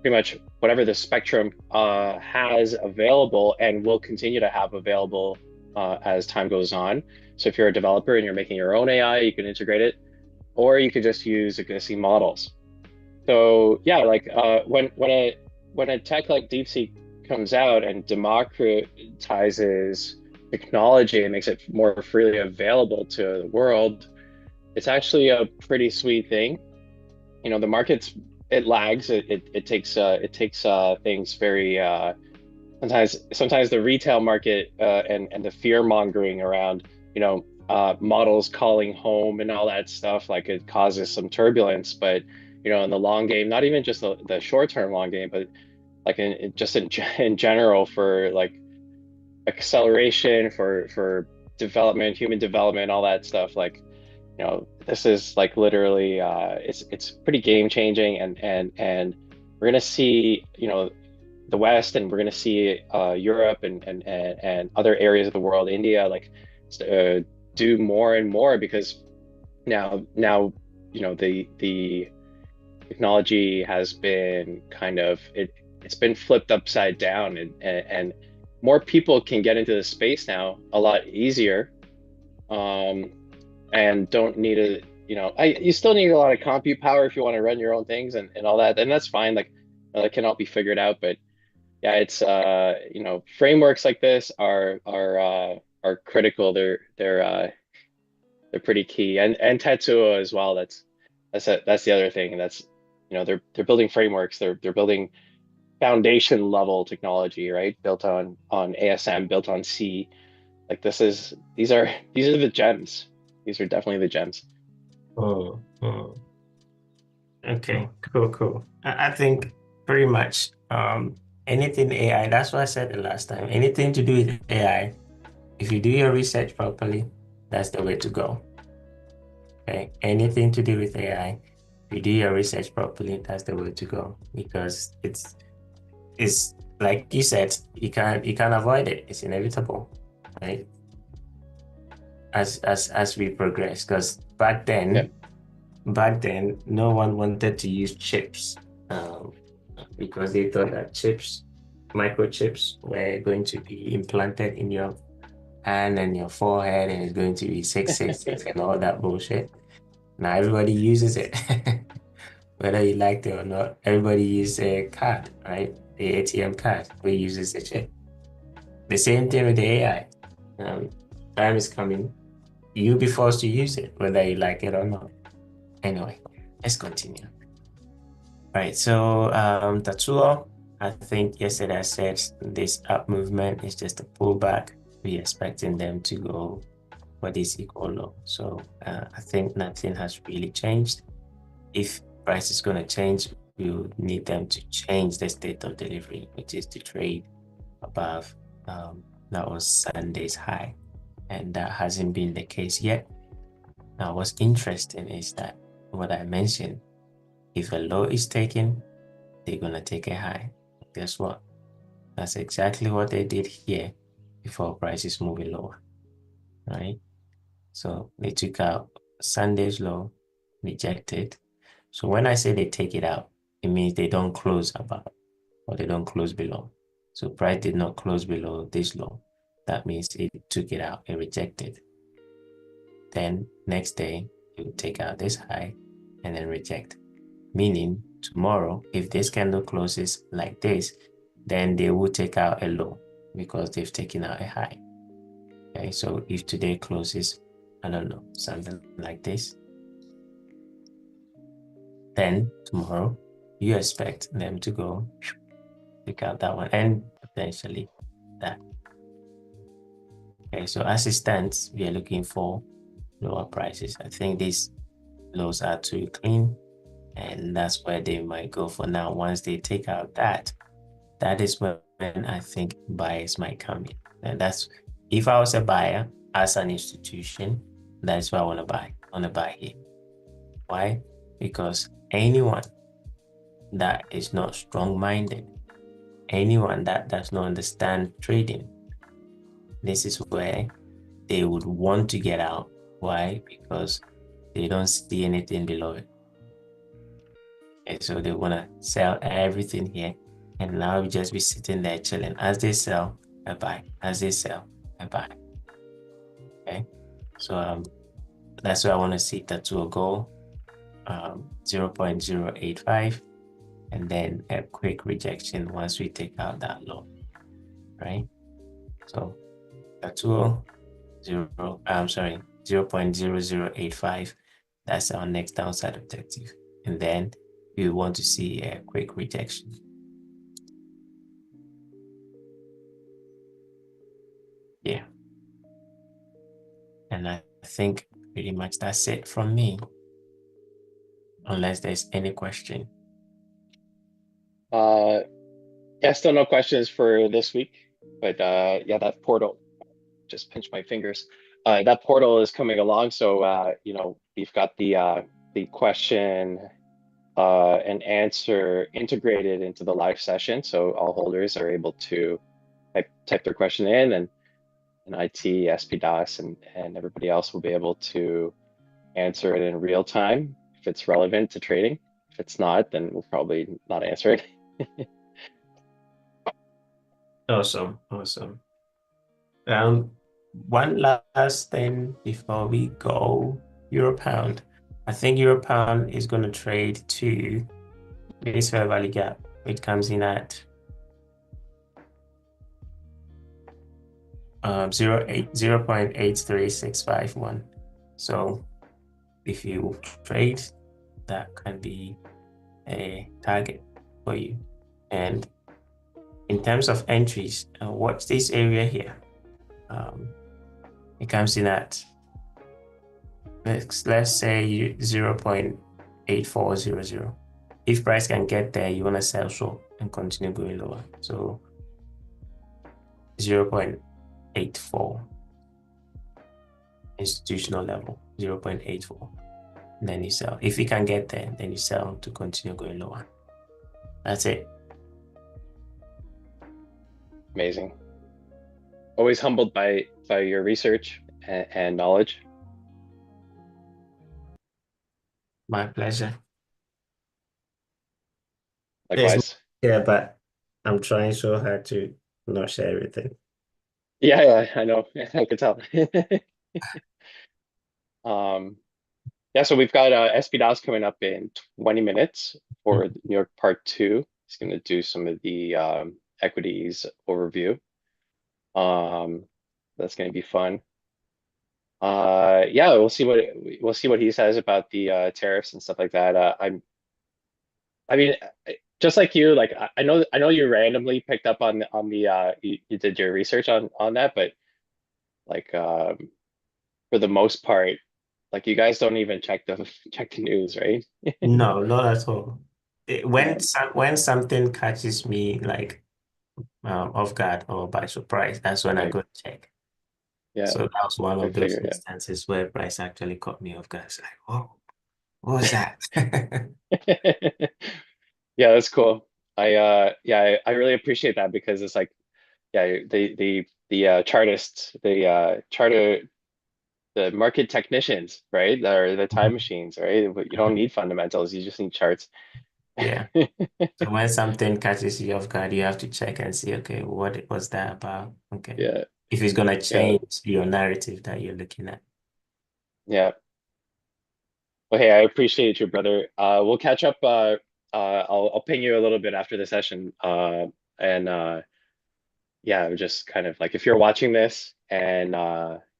pretty much whatever the spectrum has available and will continue to have available as time goes on. So if you're a developer and you're making your own AI, you can integrate it, or you could just use existing models. So yeah, like when a tech like DeepSeek comes out and democratizes technology and makes it more freely available to the world, it's actually a pretty sweet thing. The market's it lags. It takes things very sometimes the retail market and the fear mongering around models calling home and all that stuff, like it causes some turbulence. But in the long game, not even just the short term long game, but like just in general, for like acceleration, for development, human development, all that stuff, like this is like literally it's pretty game changing, and we're gonna see the West, and we're going to see Europe and other areas of the world, India, like do more and more, because now the technology has been it's been flipped upside down, and more people can get into the space now a lot easier, um, and don't need you still need a lot of compute power if you want to run your own things and all that, and that's fine. Like that can all be figured out, but yeah, it's frameworks like this are critical. They're pretty key, and Tetsuo as well. That's the other thing. And that's they're building frameworks. They're building foundation level technology, right? Built on ASM, built on C. Like these are the gems. These are definitely the gems. Oh, oh. Okay, cool, cool. I think pretty much anything AI, that's what I said the last time. Anything to do with AI, if you do your research properly, that's the way to go. Okay. Anything to do with AI, if you do your research properly, that's the way to go. Because it's like you said, you can't avoid it. It's inevitable, right? As we progress. Because Yep. back then, no one wanted to use chips, um, because they thought that microchips, were going to be implanted in your hand and your forehead, and it's going to be 666 and all that bullshit. Now everybody uses it, whether you like it or not. Everybody uses a card, right? The ATM card, we uses a chip. The same thing with the AI. Um, Time is coming. You'll be forced to use it, whether you like it or not. Anyway, let's continue. Right, so Tatsuo, I think yesterday I said this up movement is just a pullback. We're expecting them to go for this equal low. So I think nothing has really changed. If price is going to change, we'll need them to change the state of delivery, which is to trade above that was Sunday's high. And that hasn't been the case yet. Now, what's interesting is that what I mentioned, if a low is taken, they're going to take a high. Guess what? That's exactly what they did here before prices moving lower, right? So they took out Sunday's low, rejected. So when I say they take it out, it means they don't close above or they don't close below. So price did not close below this low. That means it took it out, it rejected. Then next day, it will take out this high and then reject. Meaning tomorrow, if this candle closes like this, then they will take out a low because they've taken out a high. Okay, so if today closes, I don't know, something like this, then tomorrow you expect them to go pick out that one and potentially that. Okay, so as it stands, we are looking for lower prices. I think these lows are too clean. And that's where they might go for now. Once they take out that, that is when I think buyers might come in. And that's if I was a buyer as an institution, that's what I want to buy. I want to buy here. Why? Because anyone that is not strong-minded, anyone that does not understand trading, this is where they would want to get out. Why? Because they don't see anything below it. And so they want to sell everything here. And now we just be sitting there chilling. As they sell, I buy. As they sell, I buy. Okay. So that's why I want to see that to a goal 0.085 and then a quick rejection once we take out that low. Right. So a tool I'm sorry, 0.0085. That's our next downside objective. And then we want to see a quick rejection. Yeah. And I think pretty much that's it from me, unless there's any question. Uh, yeah, still no questions for this week, but yeah, that portal, just pinch my fingers. That portal is coming along, so we've got the question and answer integrated into the live session, so all holders are able to type their question in, and IT, SPDOS, and everybody else will be able to answer it in real time if it's relevant to trading. If it's not, then we'll probably not answer it. Awesome, awesome. Um, One last thing before we go, Euro Pound. I think Euro Pound is going to trade to this fair value gap. It comes in at 0.83651. So if you trade, that can be a target for you. And in terms of entries, watch this area here. It comes in at, let's say 0.8400. If price can get there, you want to sell short and continue going lower. So 0.84 institutional level, 0.84. And then you sell. If you can get there, then you sell to continue going lower. That's it. Amazing. Always humbled by your research and knowledge. My pleasure. There's more Likewise. here, but I'm trying so hard to not share everything. Yeah, yeah, I know. I could tell. Um, yeah, so we've got SPDOS coming up in 20 minutes for Mhm. New York Part 2. He's going to do some of the equities overview. Um, that's going to be fun. Yeah, we'll see what he says about the tariffs and stuff like that. I mean, just like you, like I know you randomly picked up on the you did your research on that, but like for the most part, like you guys don't even check the check the news, right? No, not at all. Yeah, When something catches me like off guard or by surprise, that's when I right. go check. Yeah, So that was one I of those figure, instances where price actually caught me off guard. It's like, oh, what was that? yeah. Yeah, that's cool. I really appreciate that because it's like yeah, the chartists, the charter the market technicians, right? That are the time machines, right? But you don't need fundamentals, you just need charts. Yeah. So when something catches you off guard, you have to check and see, okay, what was that about? Okay. Yeah, If it's gonna yeah, change your narrative that you're looking at. yeah. Well, hey, I appreciate you, brother. We'll catch up. I'll ping you a little bit after the session. And yeah, just kind of like if you're watching this and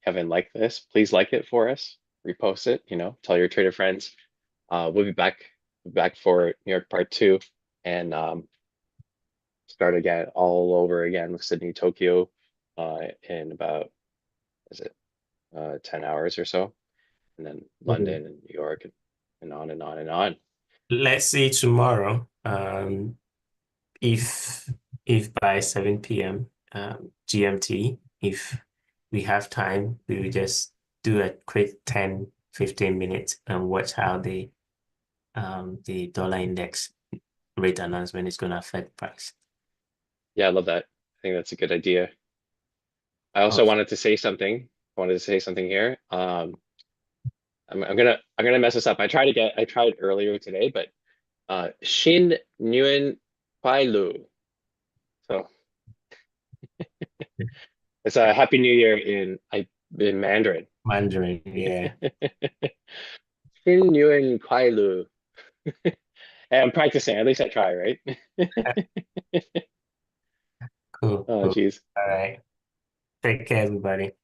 haven't liked this, please like it for us. Repost it. Tell your trader friends. We'll be back for New York Part 2, and start again all over again with Sydney, Tokyo, in about is it 10 hours or so, and then Mhm. London and New York and on and on and on. let's see tomorrow. If if by 7 p.m. GMT, if we have time, we will just do a quick 10-15 minutes and watch how the dollar index rate announcement is going to affect price. Yeah, I love that. I think that's a good idea. I also Okay. wanted to say something. I wanted to say something here. I'm gonna mess this up. I tried earlier today, but Shin Nguyen Kuai Lu. So it's a Happy New Year in Mandarin. Mandarin, yeah. Shin Nguyen Kuai Lu. Hey, I'm practicing. At least I try, right? Cool, Oh, cool. geez. All right. Take care, everybody.